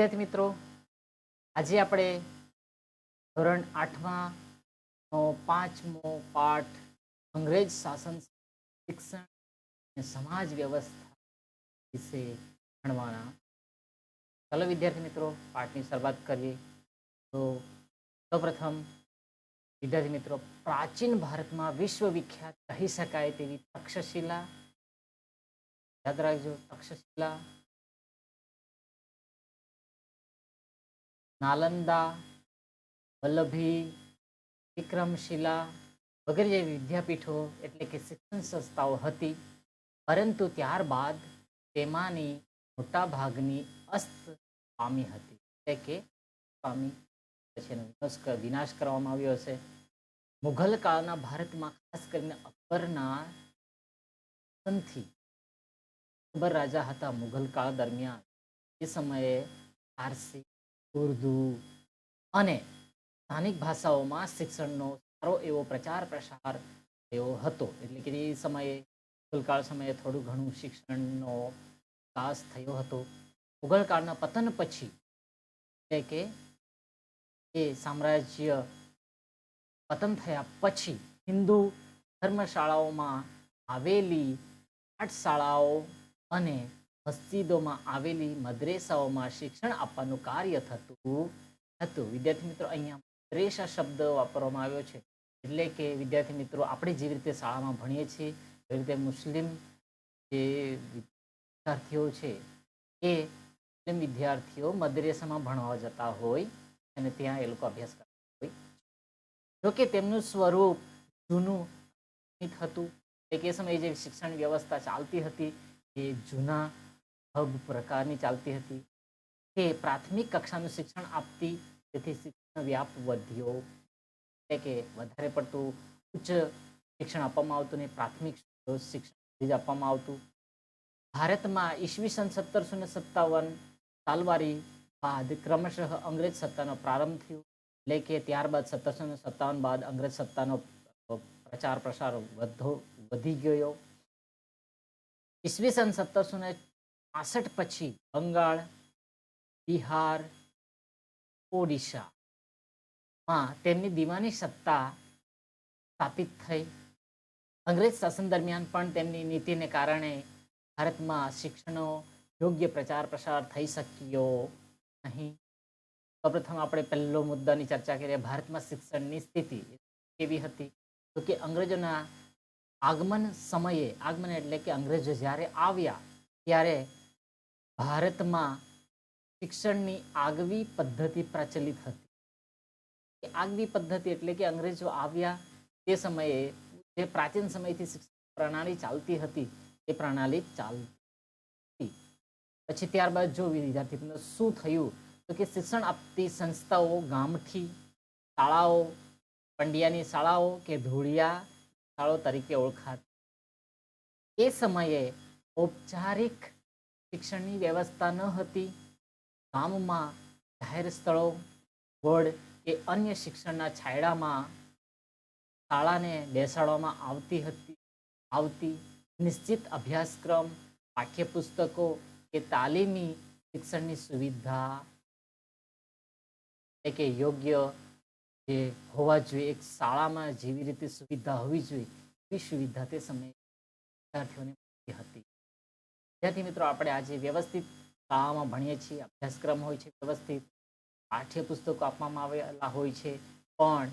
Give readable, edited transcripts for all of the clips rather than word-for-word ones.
વિદ્યાર્થી મિત્રો, આજે આપણે ધોરણ 8માં નો 5મો પાઠ અંગ્રેજ શાસન શિક્ષણ અને સમાજ વ્યવસ્થા વિશે ભણવાના. ચાલો વિદ્યાર્થી મિત્રો, પાઠની શરૂઆત કરીએ. તો સૌપ્રથમ વિદ્યાર્થી મિત્રો, પ્રાચીન ભારતમાં વિશ્વવિખ્યાત કહી શકાય તેવી તક્ષશિલા, યાદ રાખજો, તક્ષશિલા, નાલંદા, વલ્લભી, વિક્રમશિલા વગેરે જેવી વિદ્યાપીઠો એટલે કે શિક્ષણ સંસ્થાઓ હતી, પરંતુ ત્યારબાદ તેમાંની મોટાભાગની અસ્ત પામી હતી, એટલે કે પામી પછી વિનાશ કરવામાં આવ્યો હશે. મુઘલ કાળના ભારતમાં ખાસ કરીને અકબરના શાસનથી, અકબર રાજા હતા મુઘલ કાળ દરમિયાન, એ સમયે ફારસી, ઉર્દુ અને સ્થાનિક ભાષાઓમાં શિક્ષણનો સારો એવો પ્રચાર પ્રસાર થયો હતો. એટલે કે એ સમયે મુઘલકાળ સમયે થોડું ઘણું શિક્ષણનો વિકાસ થયો હતો. મુઘલકાળના પતન પછી, એટલે કે એ સામ્રાજ્ય પતન થયા પછી હિન્દુ ધર્મશાળાઓમાં આવેલી પાઠશાળાઓ અને મસ્જિદોમાં આવેલી મદ્રેસાઓમાં શિક્ષણ આપવાનું કાર્ય થતું હતું. વિદ્યાર્થી મિત્રો, અહીંયા મદ્રેસા શબ્દ વાપરવામાં આવ્યો છે. એટલે કે વિદ્યાર્થી મિત્રો, આપણે જેવી રીતે શાળામાં ભણીએ છીએ એવી રીતે મુસ્લિમ જે વિદ્યાર્થીઓ છે એ મુસ્લિમ વિદ્યાર્થીઓ મદ્રેસામાં ભણવા જતા હોય અને ત્યાં એ લોકો અભ્યાસ કરતા હોય. જોકે તેમનું સ્વરૂપ જૂનું હતું. એક એ સમયે જે શિક્ષણ વ્યવસ્થા ચાલતી હતી એ જૂના હબ પ્રકારની ચાલતી હતી. તે પ્રાથમિક કક્ષાનું શિક્ષણ આપતી, તેથી શિક્ષણ વ્યાપ વધ્યો, એટલે કે વધારે પડતું ઉચ્ચ શિક્ષણ આપવામાં આવતું નહીં, પ્રાથમિક શિક્ષણ જ આપવામાં આવતું. ભારતમાં ઈસવીસન 1757 સાલવારી બાદ ક્રમશઃ અંગ્રેજ સત્તાનો પ્રારંભ થયો. એટલે કે ત્યારબાદ 1757 બાદ અંગ્રેજ સત્તાનો પ્રચાર પ્રસાર વધી ગયો. ઈસવીસન 1765 પછી બંગાળ, બિહાર, ઓડિશામાં તેમની દિવાની સત્તા સ્થાપિત થઈ. અંગ્રેજ શાસન દરમિયાન પણ તેમની નીતિને કારણે ભારતમાં શિક્ષણનો યોગ્ય પ્રચાર પ્રસાર થઈ શક્યો નહીં. સૌપ્રથમ આપણે પહેલો મુદ્દાની ચર્ચા કરીએ. ભારતમાં શિક્ષણની સ્થિતિ કેવી હતી? તો કે અંગ્રેજોના આગમન સમયે, આગમન એટલે કે અંગ્રેજો જ્યારે આવ્યા ત્યારે ભારતમાં શિક્ષણની આગવી પદ્ધતિ પ્રચલિત હતી. આગવી પદ્ધતિ એટલે કે અંગ્રેજો આવ્યા તે સમયે જે પ્રાચીન સમયથી શિક્ષણ પ્રણાલી ચાલતી હતી એ પ્રણાલી ચાલતી. પછી ત્યારબાદ જો વિદ્યાર્થી શું થયું, તો કે શિક્ષણ આપતી સંસ્થાઓ ગામઠી શાળાઓ, પંડ્યાની શાળાઓ કે ધોળિયા શાળાઓ તરીકે ઓળખાતી. એ સમયે ઔપચારિક શિક્ષણની વ્યવસ્થા ન હતી. ગામમાં જાહેર સ્થળો, વડ કે અન્ય શિક્ષણના છાંયડામાં શાળાને બેસાડવામાં આવતી. નિશ્ચિત અભ્યાસક્રમ, પાઠ્યપુસ્તકો કે તાલીમી શિક્ષણની સુવિધા, એટલે કે યોગ્ય જે હોવા જોઈએ, એક શાળામાં જેવી રીતે સુવિધા હોવી જોઈએ એવી સુવિધા તે સમયે વિદ્યાર્થીઓને મળતી હતી. વિદ્યાર્થી મિત્રો, આપણે આજે વ્યવસ્થિત શાળામાં ભણીએ છીએ, અભ્યાસક્રમ હોય છે, વ્યવસ્થિત પાઠ્યપુસ્તકો આપવામાં આવેલા હોય છે, પણ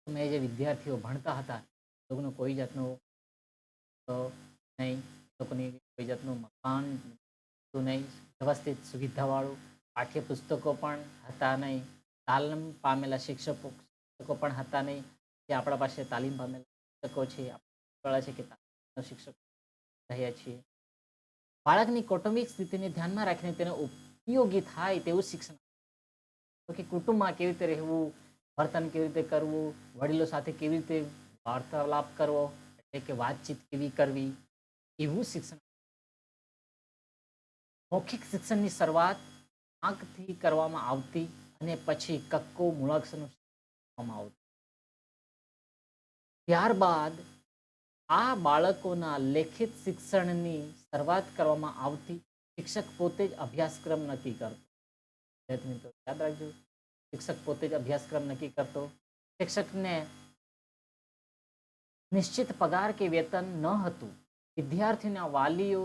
સમયે જે વિદ્યાર્થીઓ ભણતા હતા લોકોનો કોઈ જાતનું નહીં, લોકોની કોઈ જાતનું મકાન નહીં, વ્યવસ્થિત સુવિધાવાળું પાઠ્યપુસ્તકો પણ હતા નહીં, તાલીમ પામેલા શિક્ષકો પણ હતા નહીં. જે આપણા પાસે તાલીમ પામેલા શિક્ષકો છે, છે કે શિક્ષકો રહ્યા છીએ. બાળકની કૌટુંબિક સ્થિતિને ધ્યાનમાં રાખીને તેને ઉપયોગી થાય તેવું શિક્ષણ, તો કે કુટુંબમાં કેવી રીતે રહેવું, વર્તન કેવી રીતે કરવું, વડીલો સાથે કેવી રીતે વાર્તાલાપ કરવો, એટલે કે વાતચીત કેવી કરવી, એવું શિક્ષણ. મૌખિક શિક્ષણની શરૂઆત આંકથી કરવામાં આવતી અને પછી કક્કો મૂળાક્ષરનું શીખવામાં આવતું. ત્યારબાદ આ બાળકોના લેખિત શિક્ષણની શરૂઆત કરવામાં આવતી. શિક્ષક પોતે જ અભ્યાસક્રમ નક્કી કરતો. વિદ્યાર્થી મિત્રો યાદ રાખજો, શિક્ષક પોતે જ અભ્યાસક્રમ નક્કી કરતો. શિક્ષકને નિશ્ચિત પગાર કે વેતન ન હતું. વિદ્યાર્થીના વાલીઓ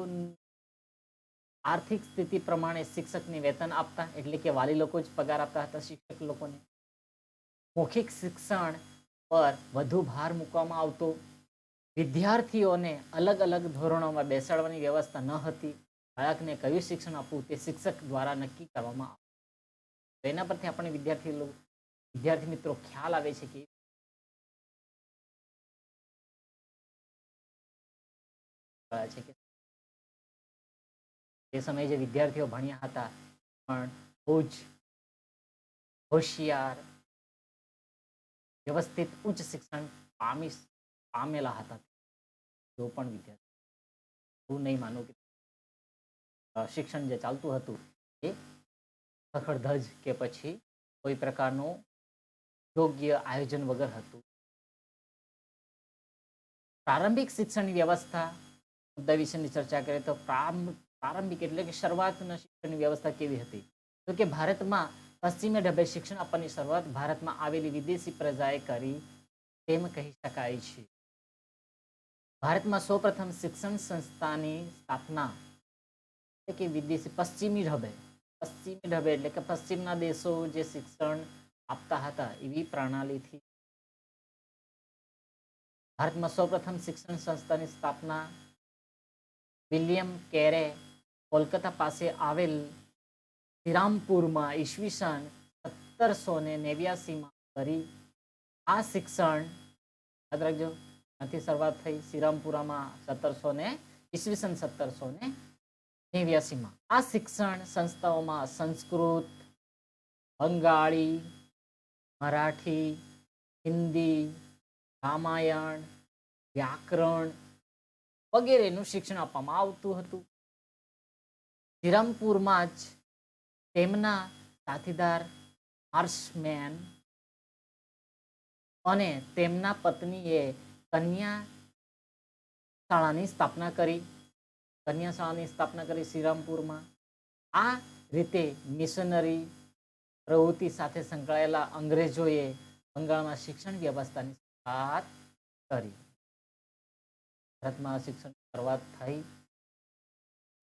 આર્થિક સ્થિતિ પ્રમાણે શિક્ષકને વેતન આપતા, એટલે કે વાલી લોકો જ પગાર આપતા હતા શિક્ષક લોકોને. મૌખિક શિક્ષણ પર વધુ ભાર મૂકવામાં આવતો. વિદ્યાર્થીઓને અલગ અલગ ધોરણોમાં બેસાડવાની વ્યવસ્થા ન હતી. બાળકને કયું શિક્ષણ આપવું તે શિક્ષક દ્વારા નક્કી કરવામાં આવતું. એના પરથી આપણે વિદ્યાર્થી મિત્રો ખ્યાલ આવે છે કે તે સમયે જે વિદ્યાર્થીઓ ભણ્યા હતા પણ બહુ જ હોશિયાર, વ્યવસ્થિત ઉચ્ચ શિક્ષણ પામેલા હતા. જો પણ વિદ્યાર્થી હું નહીં માનું કે શિક્ષણ જે ચાલતું હતું એ ખખડધજ કે પછી કોઈ પ્રકારનું યોગ્ય આયોજન વગર હતું. પ્રારંભિક શિક્ષણની વ્યવસ્થા મુદ્દા વિશેની ચર્ચા કરીએ તો પ્રારંભિક એટલે કે શરૂઆતના શિક્ષણની વ્યવસ્થા કેવી હતી? તો કે ભારતમાં પશ્ચિમી ઢબે શિક્ષણ આપવાની શરૂઆત ભારતમાં આવેલી વિદેશી પ્રજાએ કરી તેમ કહી શકાય છે. ભારતમાં સૌપ્રથમ શિક્ષણ સંસ્થાની સ્થાપના એટલે કે વિદેશી પશ્ચિમી ઢબે એટલે કે પશ્ચિમના દેશો જે શિક્ષણ આપતા હતા એવી પ્રણાલીથી ભારતમાં સૌપ્રથમ શિક્ષણ સંસ્થાની સ્થાપના વિલિયમ કેરે કોલકાતા પાસે આવેલ શ્રીરામપુરમાં ઈસવીસન 1789માં કરી. આ શિક્ષણ યાદ રાખજો, ત્યાંથી શરૂઆત થઈ શ્રીરામપુરામાં ઈસવીસન 1789માં. આ શિક્ષણ સંસ્થાઓમાં સંસ્કૃત, બંગાળી, મરાઠી, હિન્દી, રામાયણ, વ્યાકરણ વગેરેનું શિક્ષણ આપવામાં આવતું હતું. શ્રીરામપુરમાં જ તેમના સાથીદાર માર્શમેન અને તેમના પત્નીએ કન્યા શાળાની સ્થાપના કરી શ્રીરામપુરમાં. આ રીતે મિશનરી પ્રવૃત્તિ સાથે સંકળાયેલા અંગ્રેજોએ બંગાળમાં શિક્ષણ વ્યવસ્થાની શરૂઆત કરી. ભારતમાં શિક્ષણ શરૂઆત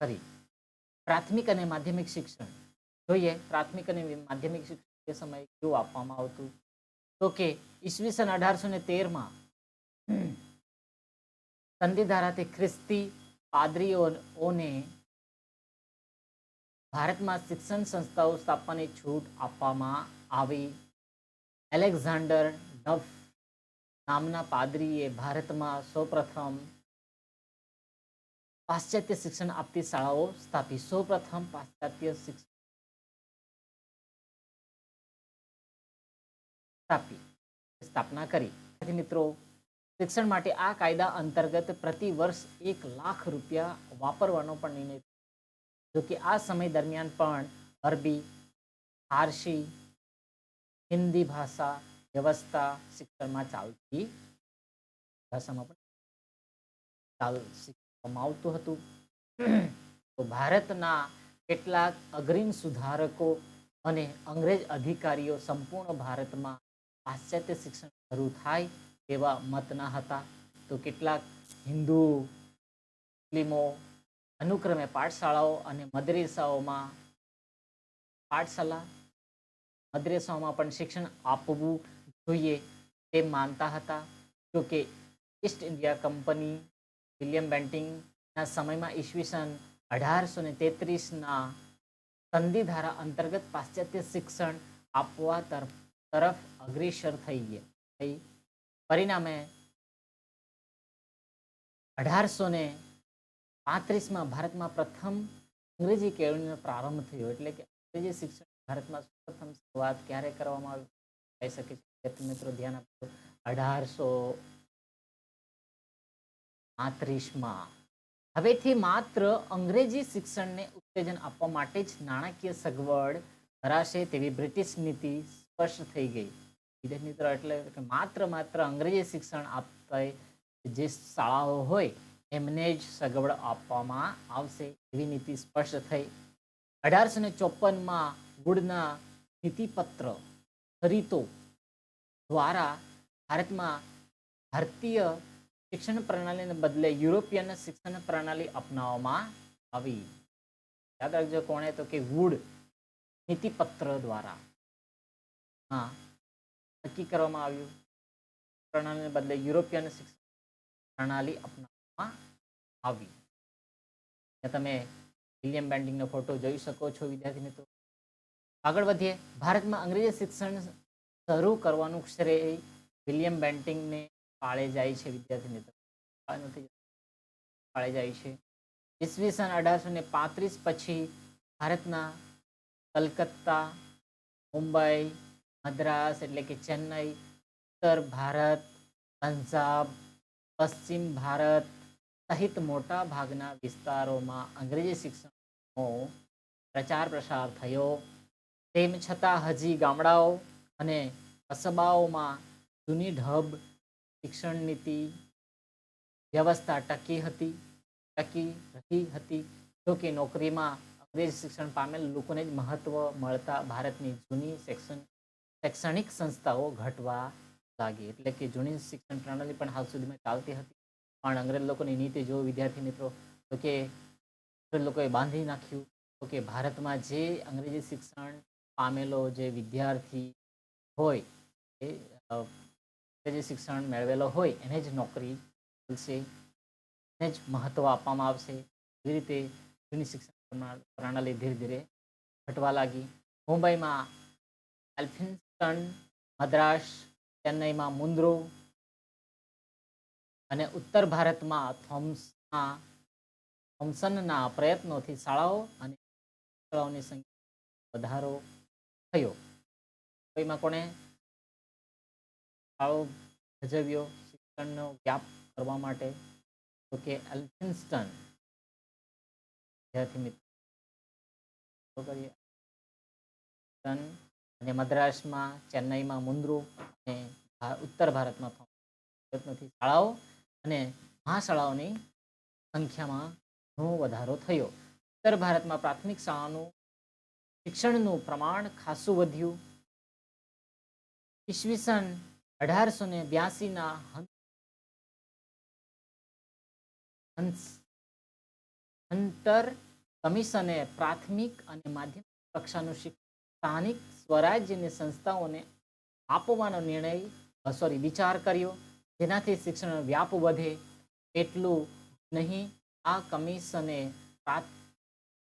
થઈ. પ્રાથમિક અને માધ્યમિક શિક્ષણ જોઈએ. પ્રાથમિક અને માધ્યમિક શિક્ષણ તે સમયે કેવું આપવામાં આવતું? તો કે ઈસવીસન 1813માં સંધિધારાથી ખ્રિસ્તી પાદરીઓને ભારતમાં શિક્ષણ સંસ્થાઓ સ્થાપવાની છૂટ આપવામાં આવી. એલેક્ઝાન્ડર ડફ નામના પાદરીએ ભારતમાં સૌપ્રથમ પાશ્ચાત્ય શિક્ષણ આપતી શાળાઓ સ્થાપી. સૌપ્રથમ પાશ્ચાત્ય શિક્ષણ સ્થાપના કરી. મિત્રો, શિક્ષણ માટે આ કાયદા અંતર્ગત પ્રતિ વર્ષ 1 લાખ રૂપિયા વાપરવાનો પણ નિર્ણય. જોકે આ સમય દરમિયાન પણ અરબી, ફારસી, હિન્દી ભાષા વ્યવસ્થા શિક્ષણમાં ચાલતી ભાષામાં પણ શીખવામાં આવતું હતું. તો ભારતના કેટલાક અગ્રીમ સુધારકો અને અંગ્રેજ અધિકારીઓ સંપૂર્ણ ભારતમાં પાશ્ચાત્ય શિક્ષણ શરૂ થાય તેવા મતના હતા. તો કેટલાક હિન્દુ, મુસ્લિમો અનુક્રમે પાઠશાળાઓ અને મદ્રેસાઓમાં પણ શિક્ષણ આપવું જોઈએ તેમ માનતા હતા. જોકે ઈસ્ટ ઇન્ડિયા કંપની વિલિયમ બેન્ટિંગના સમયમાં ઈસવીસન 1833ના સંધિધારા અંતર્ગત પાશ્ચાત્ય શિક્ષણ આપવા તરફ અગ્રેસર થઈ ગયા. પરિણામે 1835માં ભારતમાં પ્રથમ અંગ્રેજી કેળવણીનો પ્રારંભ થયો. એટલે કે અંગ્રેજી શિક્ષણ ભારતમાં પ્રથમ શરૂઆત ક્યારે કરવામાં આવી થઈ શકે છે? મિત્રો ધ્યાન આપજો, 1835માં. હવેથી માત્ર અંગ્રેજી શિક્ષણને ઉત્તેજન આપવા માટે જ નાણાકીય સગવડ ધરાશે તેવી બ્રિટિશ નીતિ સ્પષ્ટ થઈ ગઈ. વિદ્યાર્થી મિત્રો, એટલે કે માત્ર અંગ્રેજી શિક્ષણ આપતા જે શાળાઓ હોય એમને જ સગવડ આપવામાં આવશે એવી નીતિ સ્પષ્ટ થઈ. 1854માં ગુડના નીતિપત્ર રીતો દ્વારા ભારતમાં ભારતીય શિક્ષણ પ્રણાલીને બદલે યુરોપિયન શિક્ષણ પ્રણાલી અપનાવવામાં આવી. યાદ રાખજો કોણે, તો કે વુડ નીતિપત્ર દ્વારા હા નક્કી કરવામાં આવ્યું. પ્રણાલીને બદલે યુરોપિયન શિક્ષણ પ્રણાલી અપનાવવામાં આવી. તમે વિલિયમ બેન્ટિંગનો ફોટો જોઈ શકો છો વિદ્યાર્થી મિત્રો. આગળ વધીએ. ભારતમાં અંગ્રેજી શિક્ષણ શરૂ કરવાનું શ્રેય વિલિયમ બેન્ટિંગને પાળે જાય છે વિદ્યાર્થી મિત્રો. પાળે જાય છે. ઈસવીસન 1835 પછી ભારતના કલકત્તા, મુંબઈ, મદ્રાસ એટલે કે ચેન્નઈ, ઉત્તર ભારત, પંજાબ, પશ્ચિમ ભારત સહિત મોટા ભાગના વિસ્તારોમાં અંગ્રેજી શિક્ષણનો પ્રચાર પ્રસાર થયો. તેમ છતાં હજી ગામડાઓ અને કસબાઓમાં જૂની ઢબ શિક્ષણ નીતિ વ્યવસ્થા ટકી રહી હતી. જો કે નોકરીમાં અંગ્રેજી શિક્ષણ પામેલ લોકોને જ મહત્વ મળતા ભારતની જૂની શૈક્ષણિક સંસ્થાઓ ઘટવા લાગી. એટલે કે જૂની શિક્ષણ પ્રણાલી પણ હાલ સુધીમાં ચાલતી હતી, પણ અંગ્રેજ લોકોની નીતિ જો વિદ્યાર્થી મિત્રો, તો કે અંગ્રેજ લોકોએ બાંધી નાખ્યું. તો કે ભારતમાં જે અંગ્રેજી શિક્ષણ પામેલો જે વિદ્યાર્થી હોય, એ અંગ્રેજી શિક્ષણ મેળવેલો હોય એને જ નોકરી મળશે, એને જ મહત્વ આપવામાં આવશે. એવી રીતે જૂની શિક્ષણ પ્રણાલી ધીરે ધીરે ઘટવા લાગી. મુંબઈમાં એલ્ફિન્સ્ટન, મદ્રાસ, ચેન્નઈમાં મુન્દ્રો અને ઉત્તર ભારતમાં થોમ્સનના પ્રયત્નોથી શાળાઓ અને શાળાઓની સંખ્યામાં વધારો થયો. મુંબઈમાં કોણે ફાળો ભજવ્યો શિક્ષણનો વ્યાપ કરવા માટે? તો કે એલ્ફિન્સ્ટન. વિદ્યાર્થી મિત્રો કરીએ. અને મદ્રાસમાં, ચેન્નઈમાં મુન્દ્રો અને ઉત્તર ભારતમાં પ્રયત્નોથી શાળાઓ અને મહાશાળાઓની સંખ્યામાં ઘણો વધારો થયો. ઉત્તર ભારતમાં પ્રાથમિક શાળાનું શિક્ષણનું પ્રમાણ ખાસું વધ્યું. ઈસવીસન 1882ના હન્ટર કમિશને પ્રાથમિક અને માધ્યમિક કક્ષાનું શિક્ષણ સ્થાનિક સ્વરાજ્યની સંસ્થાઓને આપવાનો વિચાર કર્યો, જેનાથી શિક્ષણનો વ્યાપ વધે. એટલું નહીં, આ કમિશને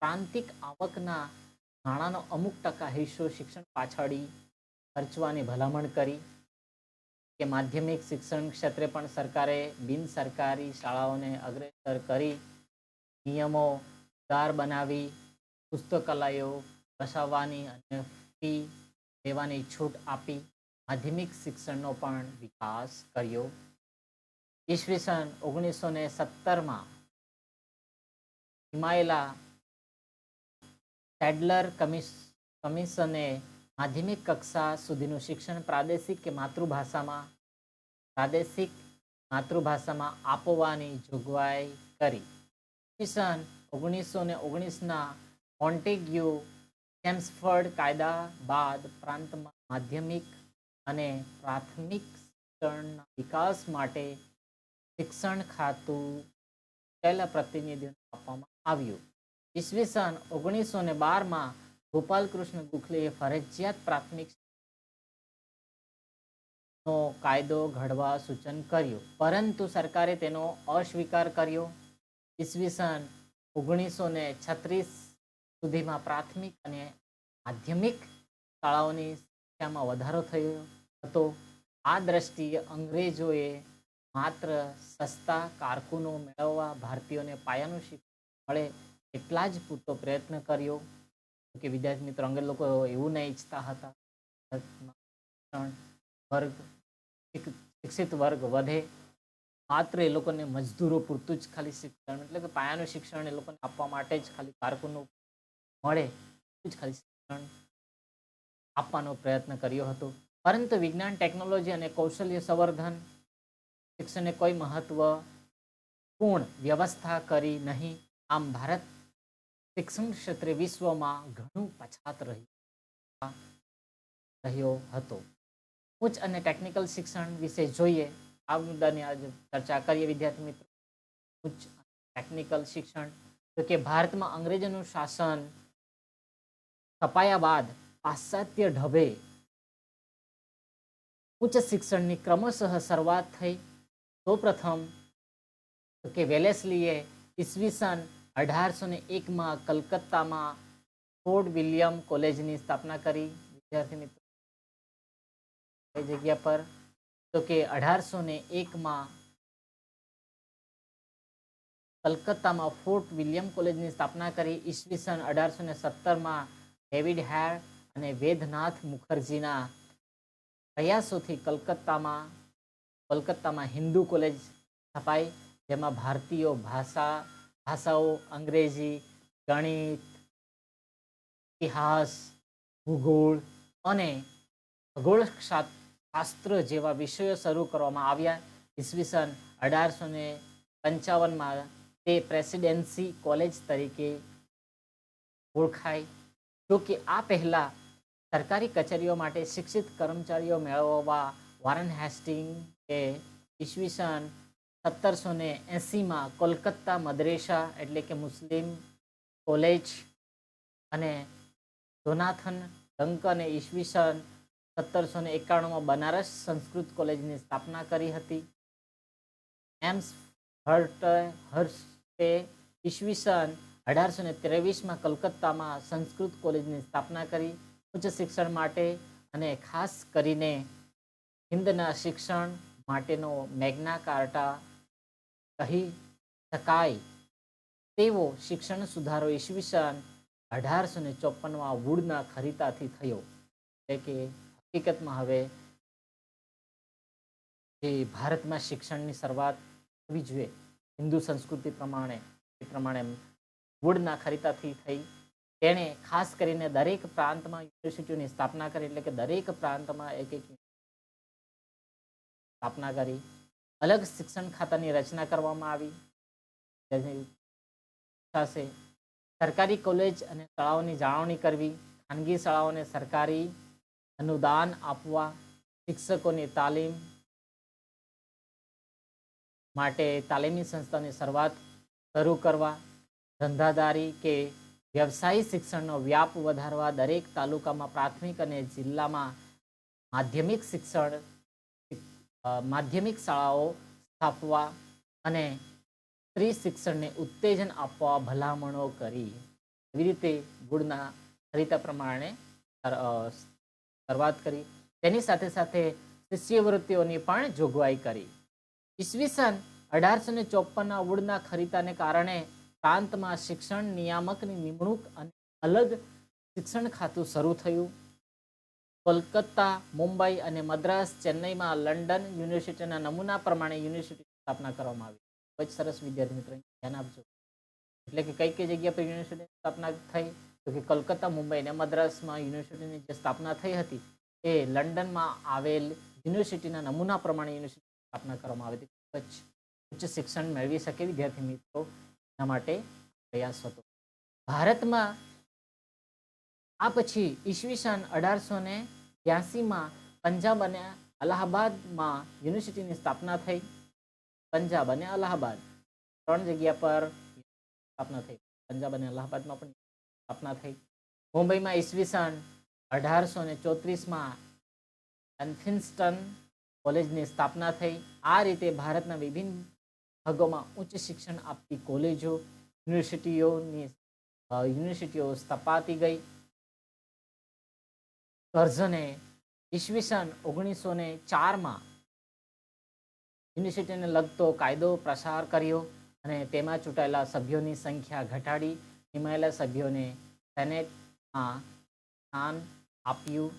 પ્રાંતિક આવકના નાણાંનો અમુક ટકા હિસ્સો શિક્ષણ પાછળ ખર્ચવાની ભલામણ કરી. કે માધ્યમિક શિક્ષણ ક્ષેત્રે પણ સરકારે બિન સરકારી શાળાઓને અગ્રેસર કરી નિયમો ઉદાર બનાવી, પુસ્તકાલયો વસાવવાની અને ફી લેવાની છૂટ આપી માધ્યમિક શિક્ષણનો પણ વિકાસ કર્યો. ઈસવીસન 1917માં હિમાયલા સેડલર કમિશને માધ્યમિક કક્ષા સુધીનું શિક્ષણ પ્રાદેશિક માતૃભાષામાં આપવાની જોગવાઈ કરી. ઈસવીસન 1919ના મોન્ટેગ્યુ ચેમ્સફર્ડ કાયદા બાદ પ્રાંતમાં માધ્યમિક અને પ્રાથમિક શિક્ષણના વિકાસ માટે શિક્ષણ ખાતું પહેલા પ્રતિનિધિત્વ આપવામાં આવ્યું. ઈસવીસન 1912માં ગોપાલકૃષ્ણ ગોખલેએ ફરજિયાત પ્રાથમિક નો કાયદો ઘડવા સૂચન કર્યું, પરંતુ સરકારે તેનો અસ્વીકાર કર્યો. ઈસવીસન 1936 સુધીમાં પ્રાથમિક અને માધ્યમિક શાળાઓની સંખ્યામાં વધારો થયો હતો. આ દ્રષ્ટિએ અંગ્રેજોએ માત્ર સસ્તા કારકુનો મેળવવા ભારતીયોને પાયાનું શિક્ષણ મળે એટલા જ પૂરતો પ્રયત્ન કર્યો. કે વિદ્યાર્થી મિત્રો, અંગ્રેજ લોકો એવું નહીં ઈચ્છતા હતા શિક્ષિત વર્ગ વધે, માત્ર એ લોકોને મજદૂરો પૂરતું જ ખાલી શિક્ષણ, એટલે કે પાયાનું શિક્ષણ એ લોકોને આપવા માટે જ ખાલી કારકુનો મળે જ ખાલી શિક્ષણ આપવાનો પ્રયત્ન કર્યો હતો. પરંતુ વિજ્ઞાન, ટેકનોલોજી અને કૌશલ્ય સંવર્ધન શિક્ષણને કોઈ મહત્વપૂર્ણ વ્યવસ્થા કરી નહીં. આમ ભારત શિક્ષણ ક્ષેત્રે વિશ્વમાં ઘણું પછાત રહ્યું. રહ્યો હતો. ઉચ્ચ અને ટેકનિકલ શિક્ષણ વિશે જોઈએ. આ મુદ્દાની આજે ચર્ચા કરીએ વિદ્યાર્થી મિત્રો. ઉચ્ચ ટેકનિકલ શિક્ષણ, તો કે ભારતમાં અંગ્રેજોનું શાસન સ્થપાયા બાદ પાશ્ચાત્ય ઢબે ઉચ્ચ શિક્ષણની ક્રમશઃ શરૂઆત થઈ. સૌપ્રથમ તો કે વેલેસ્લીએ ઈસવીસન 1801માં કલકત્તામાં ફોર્ટ વિલિયમ કોલેજની સ્થાપના કરી. વિદ્યાર્થી મિત્રો કઈ જગ્યા પર? તો કે 1801માં કલકત્તામાં ફોર્ટ વિલિયમ કોલેજની સ્થાપના કરી. ઈસવીસન 1817માં ડેવિડ હેર અને વેદનાથ મુખર્જીના પ્રયાસોથી કલકત્તામાં હિન્દુ કોલેજ સ્થપાઈ, જેમાં ભારતીય ભાષાઓ અંગ્રેજી, ગણિત, ઇતિહાસ, ભૂગોળ અને ખગોળશાસ્ત્ર જેવા વિષયો શરૂ કરવામાં આવ્યા. ઈસવીસન 1855માં તે પ્રેસિડેન્સી કોલેજ તરીકે ઓળખાય. જો કે આ પહેલા સરકારી કચેરીઓ માટે શિક્ષિત કર્મચારીઓ મેળવવા વોરેન હેસ્ટિંગે ઈસવીસન 1780માં કોલકાતા મદ્રેસા એટલે કે મુસ્લિમ કોલેજ અને જોનાથન ડંકને ઈસવીસન 1791માં બનારસ સંસ્કૃત કોલેજની સ્થાપના કરી હતી. એમ્સ હર્સ્ટે ઈસવીસન 1823માં કલકત્તામાં સંસ્કૃત કોલેજની સ્થાપના કરી. ઉચ્ચ શિક્ષણ માટે અને ખાસ કરીને હિન્દના શિક્ષણ માટેનો મેગ્ના કાર્ટા કહી શકાય તેવો શિક્ષણ સુધારો ઈસવીસન 1854માં વુડના ખરીદાથી થયો. એટલે કે હકીકતમાં હવે જે ભારતમાં શિક્ષણની શરૂઆત થવી જોઈએ હિન્દુ સંસ્કૃતિ પ્રમાણે વુડના ખરીદાથી થઈ. તેણે ખાસ કરીને દરેક પ્રાંતમાં યુનિવર્સિટીઓની સ્થાપના કરી. એટલે કે દરેક પ્રાંતમાં એક સ્થાપના કરી. અલગ શિક્ષણ ખાતાની રચના કરવામાં આવી. સરકારી કોલેજ અને શાળાઓની જાળવણી કરવી, ખાનગી શાળાઓને સરકારી અનુદાન આપવા, શિક્ષકોની તાલીમ માટે તાલીમી સંસ્થાની શરૂઆત શરૂ કરવા, ધંધાદારી કે વ્યવસાયિક શિક્ષણનો વ્યાપ વધારવા, દરેક તાલુકામાં પ્રાથમિક અને જિલ્લામાં માધ્યમિક શાળાઓ સ્થાપવા અને સ્ત્રી શિક્ષણને ઉત્તેજન આપવા ભલામણો કરી. એવી રીતે વુડના ખરીદા પ્રમાણે શરૂઆત કરી. તેની સાથે સાથે શિષ્યવૃત્તિઓની પણ જોગવાઈ કરી. ઈસવીસન 1854ના વુડના ખરીદાને કારણે પ્રાંતમાં શિક્ષણ નિયામકની નિમણૂક અને અલગ શિક્ષણ ખાતું શરૂ થયું. કોલકાતા, મુંબઈ અને મદ્રાસ, ચેન્નઈમાં લંડન યુનિવર્સિટીના નમૂના પ્રમાણે યુનિવર્સિટીની સ્થાપના કરવામાં આવી. ખૂબ જ સરસ વિદ્યાર્થી મિત્રો, ધ્યાન આપજો. એટલે કે કઈ કઈ જગ્યા પર યુનિવર્સિટીની સ્થાપના થઈ? તો કે કોલકાતા, મુંબઈ અને મદ્રાસમાં યુનિવર્સિટીની જે સ્થાપના થઈ હતી એ લંડનમાં આવેલ યુનિવર્સિટીના નમૂના પ્રમાણે યુનિવર્સિટીની સ્થાપના કરવામાં આવી હતી. ખૂબ જ ઉચ્ચ શિક્ષણ મેળવી શકે વિદ્યાર્થી મિત્રો એના માટે પ્રયાસ હતો. ભારતમાં આ પછી ઈસવીસન 1882માં પંજાબ અને અલ્હાબાદમાં યુનિવર્સિટીની સ્થાપના થઈ. પંજાબ અને અલ્હાબાદ 3 જગ્યા પર સ્થાપના થઈ. પંજાબ અને અલ્હાબાદમાં પણ સ્થાપના થઈ. મુંબઈમાં ઈસવીસન 1834માં એલ્ફિન્સ્ટન કોલેજની સ્થાપના થઈ. આ રીતે ભારતના વિભિન્ન ભાગોમાં ઉચ્ચ શિક્ષણ આપતી કોલેજો, યુનિવર્સિટીઓ સ્થપાતી ગઈ. કર્ઝને ઈસવીસન 1904માં યુનિવર્સિટીને લગતો કાયદો પ્રસાર કર્યો અને તેમાં ચૂંટાયેલા સભ્યોની સંખ્યા ઘટાડી નિમાયેલા સભ્યોને સેનેટમાં સ્થાન આપ્યું.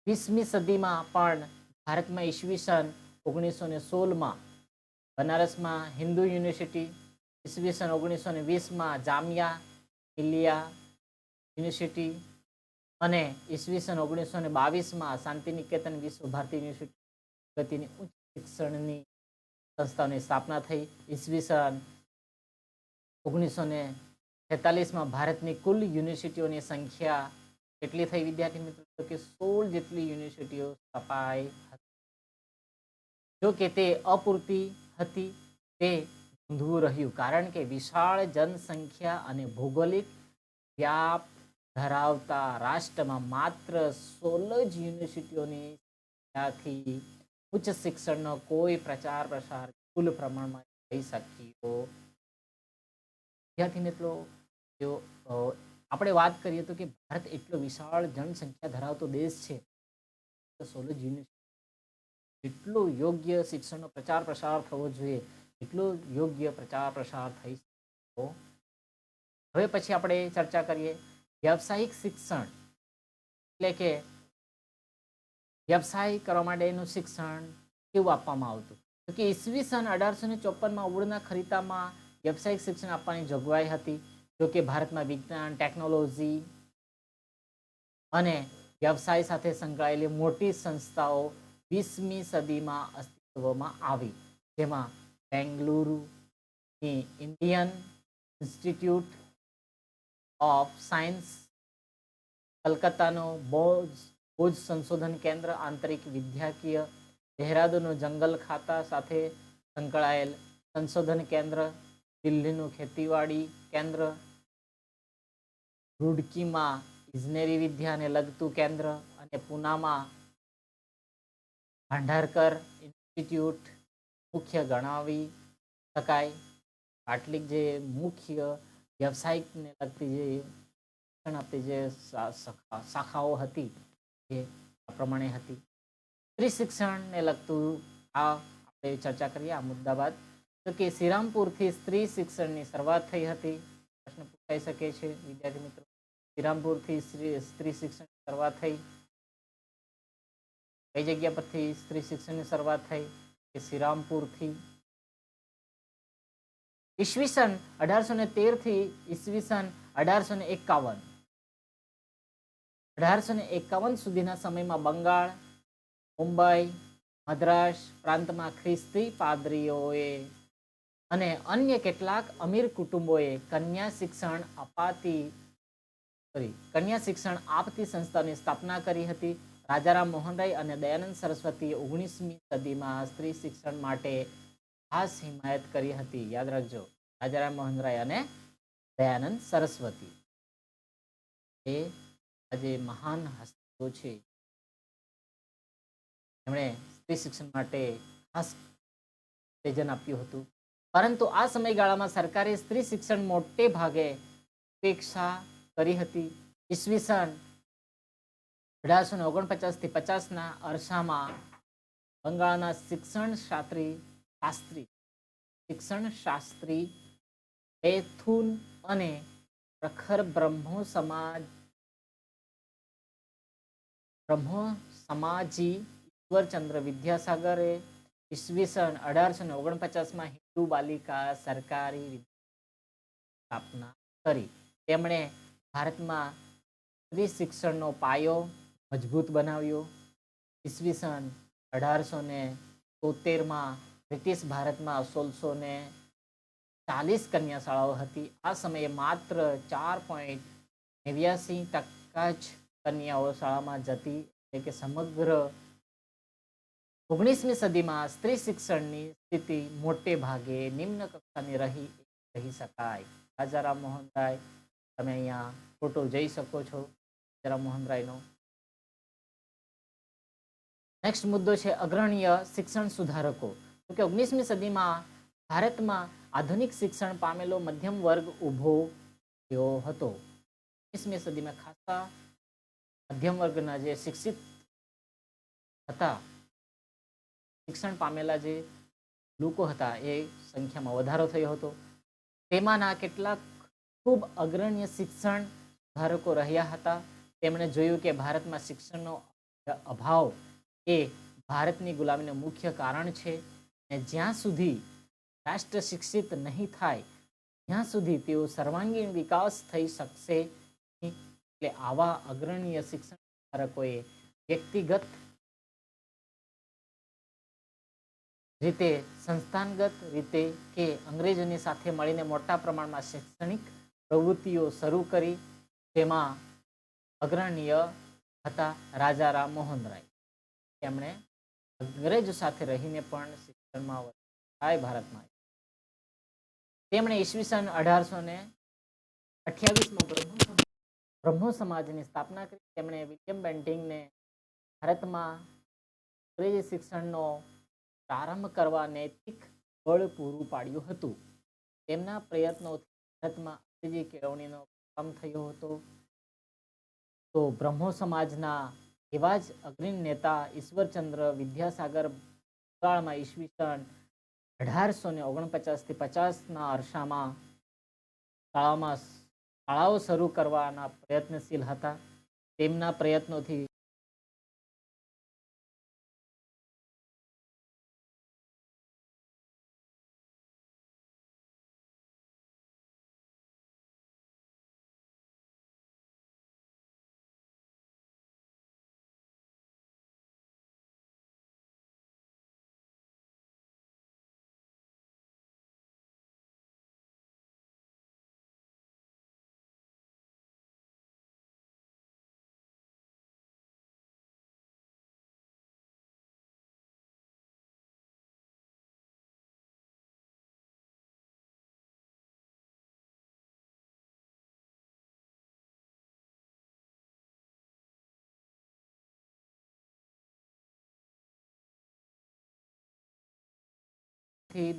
20મી સદીમાં પણ ભારતમાં ઈસવીસન 1916માં બનારસમાં હિન્દુ યુનિવર્સિટી, ઈસવીસન 1920માં જામિયા મિલિયા યુનિવર્સિટી અને ઈસવીસન 1922માં શાંતિનિકેતન વિશ્વ ભારતી યુનિવર્સિટી ગતિની ઉચ્ચ શિક્ષણની સંસ્થાઓની સ્થાપના થઈ. ઈસવીસન 46માં ભારતની કુલ યુનિવર્સિટીઓની સંખ્યા કેટલી થઈ વિદ્યાર્થી મિત્રો? તો કે 16 જેટલી યુનિવર્સિટીઓ સ્થપાઈ હતી. જો કે તે અપૂરતી હતી, તે નોંધવું રહ્યું, કારણ કે વિશાળ જનસંખ્યા અને ભૌગોલિક વ્યાપ ધરાવતા રાષ્ટ્રમાં માત્ર 16 જ યુનિવર્સિટીઓની સંખ્યાથી ઉચ્ચ શિક્ષણનો કોઈ પ્રચાર પ્રસાર કુલ પ્રમાણમાં થઈ શક્યો. વિદ્યાર્થી મિત્રો, જો આપણે વાત કરીએ તો કે ભારત એટલો વિશાળ જનસંખ્યા ધરાવતો દેશ છે, 16 યુનિવર્સિટી, એટલો યોગ્ય શિક્ષણનો પ્રચાર પ્રસાર થવો જોઈએ, એટલો યોગ્ય પ્રચાર પ્રસાર થઈ શકતો. હવે પછી આપણે ચર્ચા કરીએ વ્યાવસાયિક શિક્ષણ એટલે કે વ્યવસાય કરવા માટેનું શિક્ષણ કેવું આપવામાં આવતું. તો કે ઈસવીસન 1854માં ઓગણના ખરીતામાં વ્યવસાયિક શિક્ષણ આપવાની જોગવાઈ હતી. જો કે ભારતમાં વિજ્ઞાન, ટેકનોલોજી અને વ્યવસાય સાથે સંકળાયેલી મોટી સંસ્થાઓ 20મી સદીમાં અસ્તિત્વમાં આવી, જેમાં બેંગલુરુની ઇન્ડિયન ઇન્સ્ટિટ્યૂટ ઓફ સાયન્સ, કલકત્તાનો બોઝ સંશોધન કેન્દ્ર, આંતરિક વિદ્યાકીય, દહેરાદૂનનું જંગલ ખાતા સાથે સંકળાયેલ સંશોધન કેન્દ્ર, દિલ્હીનું ખેતીવાડી કેન્દ્ર, રૂડકીમાં ઇજનેરી વિદ્યાને લગતું કેન્દ્ર અને પૂનામાં ભાંડારકર ઇન્સ્ટિટ્યૂટ મુખ્ય ગણાવી શકાય. આટલી જે મુખ્ય વ્યવસાયિકને લગતી જે શિક્ષણ આપતી જે શાખાઓ હતી એ આ પ્રમાણે હતી. સ્ત્રી શિક્ષણને લગતું આ આપણે ચર્ચા કરીએ આ મુદ્દા બાદ. તો કે શ્રીરામપુરથી સ્ત્રી શિક્ષણની શરૂઆત થઈ હતી. પ્રશ્ન પૂછાઈ શકે છે વિદ્યાર્થી મિત્રો, શ્રીરામપુરથી સ્ત્રી શિક્ષણની શરૂઆત થઈ. કઈ જગ્યા પરથી સ્ત્રી શિક્ષણની શરૂઆત થઈ? કે શ્રીરામપુરથી. ઈસવીસન 1813 થી ઈસવીસન 1851 સુધીના સમયમાં બંગાળ, મુંબઈ, મદ્રાસ પ્રાંતમાં ખ્રિસ્તી પાદરીઓએ અને અન્ય કેટલાક અમીર કુટુંબોએ કન્યા શિક્ષણ આપતી સંસ્થાની સ્થાપના કરી હતી. રાજારામ મોહનરાય અને દયાનંદ સરસ્વતીએ 19મી સદીમાં સ્ત્રી શિક્ષણ માટે ખાસ હિમાયત કરી હતી. યાદ રાખજો, રાજારામ મોહનરાય અને દયાનંદ સરસ્વતી એ આજે મહાન હસ્તીઓ છે, એમણે સ્ત્રી શિક્ષણ માટે ખાસ ઉત્તેજન આપ્યું હતું. પરંતુ આ સમયગાળામાં સરકારે સ્ત્રી શિક્ષણ મોટે ભાગે ઉપેક્ષા કરી હતી. ઈસવીસન 1849 થી 50ના અરસામાં બંગાળના શિક્ષણ શાસ્ત્રી બેથુન અને પ્રખર બ્રહ્મો સમાજી ઈશ્વરચંદ્ર વિદ્યાસાગરે ઈસવીસન 1849માં હિન્દુ બાલિકા સરકારી સ્થાપના કરી. તેમણે ભારતમાં સ્ત્રી શિક્ષણનો પાયો મજબૂત બનાવ્યો. ઈસવીસન 1873માં બ્રિટિશ ભારતમાં 1640 કન્યા શાળાઓ હતી. આ સમયે માત્ર 4.89% જ કન્યાઓ શાળામાં જતી, એટલે કે સમગ્ર 19મી સદીમાં સ્ત્રી શિક્ષણની સ્થિતિ મોટે ભાગે નિમ્ન કક્ષાની રહી શકાય. રાજારામ મોહનરાય, તમે અહીંયા ફોટો જોઈ શકો છો રાજારામ મોહનરાયનો. નેક્સ્ટ મુદ્દો છે અગ્રણીય શિક્ષણ સુધારકો. તો કે 19મી સદીમાં ભારતમાં આધુનિક શિક્ષણ પામેલો મધ્યમ વર્ગ ઉભો થયો હતો. 19મી સદીમાં ખાસા મધ્યમ વર્ગના જે શિક્ષિત હતા, શિક્ષણ પામેલા જે લોકો હતા એ સંખ્યામાં વધારો થયો હતો. તેમાંના કેટલાક ખૂબ અગ્રણીય શિક્ષણ સુધારકો રહ્યા હતા. તેમણે જોયું કે ભારતમાં શિક્ષણનો અભાવ એ ભારતની ગુલામીનું મુખ્ય કારણ છે, અને જ્યાં સુધી રાષ્ટ્ર શિક્ષિત નહીં થાય ત્યાં સુધી તેઓ સર્વાંગીણ વિકાસ થઈ શકશે નહીં. એટલે આવા અગ્રણીય શિક્ષણ સુધારકોએ વ્યક્તિગત રીતે, સંસ્થાનગત રીતે કે અંગ્રેજોની સાથે મળીને મોટા પ્રમાણમાં શૈક્ષણિક પ્રવૃત્તિઓ શરૂ કરી, જેમાં અગ્રણીય હતા રાજા રામમોહન રાય. તેમણે અંગ્રેજો સાથે રહીને પણ શિક્ષણમાં વધારો ભારતમાં. તેમણે ઈસવીસન 1828માં બ્રહ્મો સમાજની સ્થાપના કરી. તેમણે વિલિયમ બેન્ટિંગને ભારતમાં અંગ્રેજી શિક્ષણનો પ્રારંભ કરવા નૈતિક બળ પૂરું પાડ્યું હતું. તેમના પ્રયત્નોથી ભારતમાં અંગ્રેજી કેળવણીનો પ્રારંભ થયો હતો. તો બ્રહ્મો સમાજના એવા જ અગ્રણી નેતા ઈશ્વરચંદ્ર વિદ્યાસાગર બંગાળમાં ઈસવીસન 1849 થી 50ના અરસામાં શાળાઓ શરૂ કરવાના પ્રયત્નશીલ હતા. તેમના પ્રયત્નોથી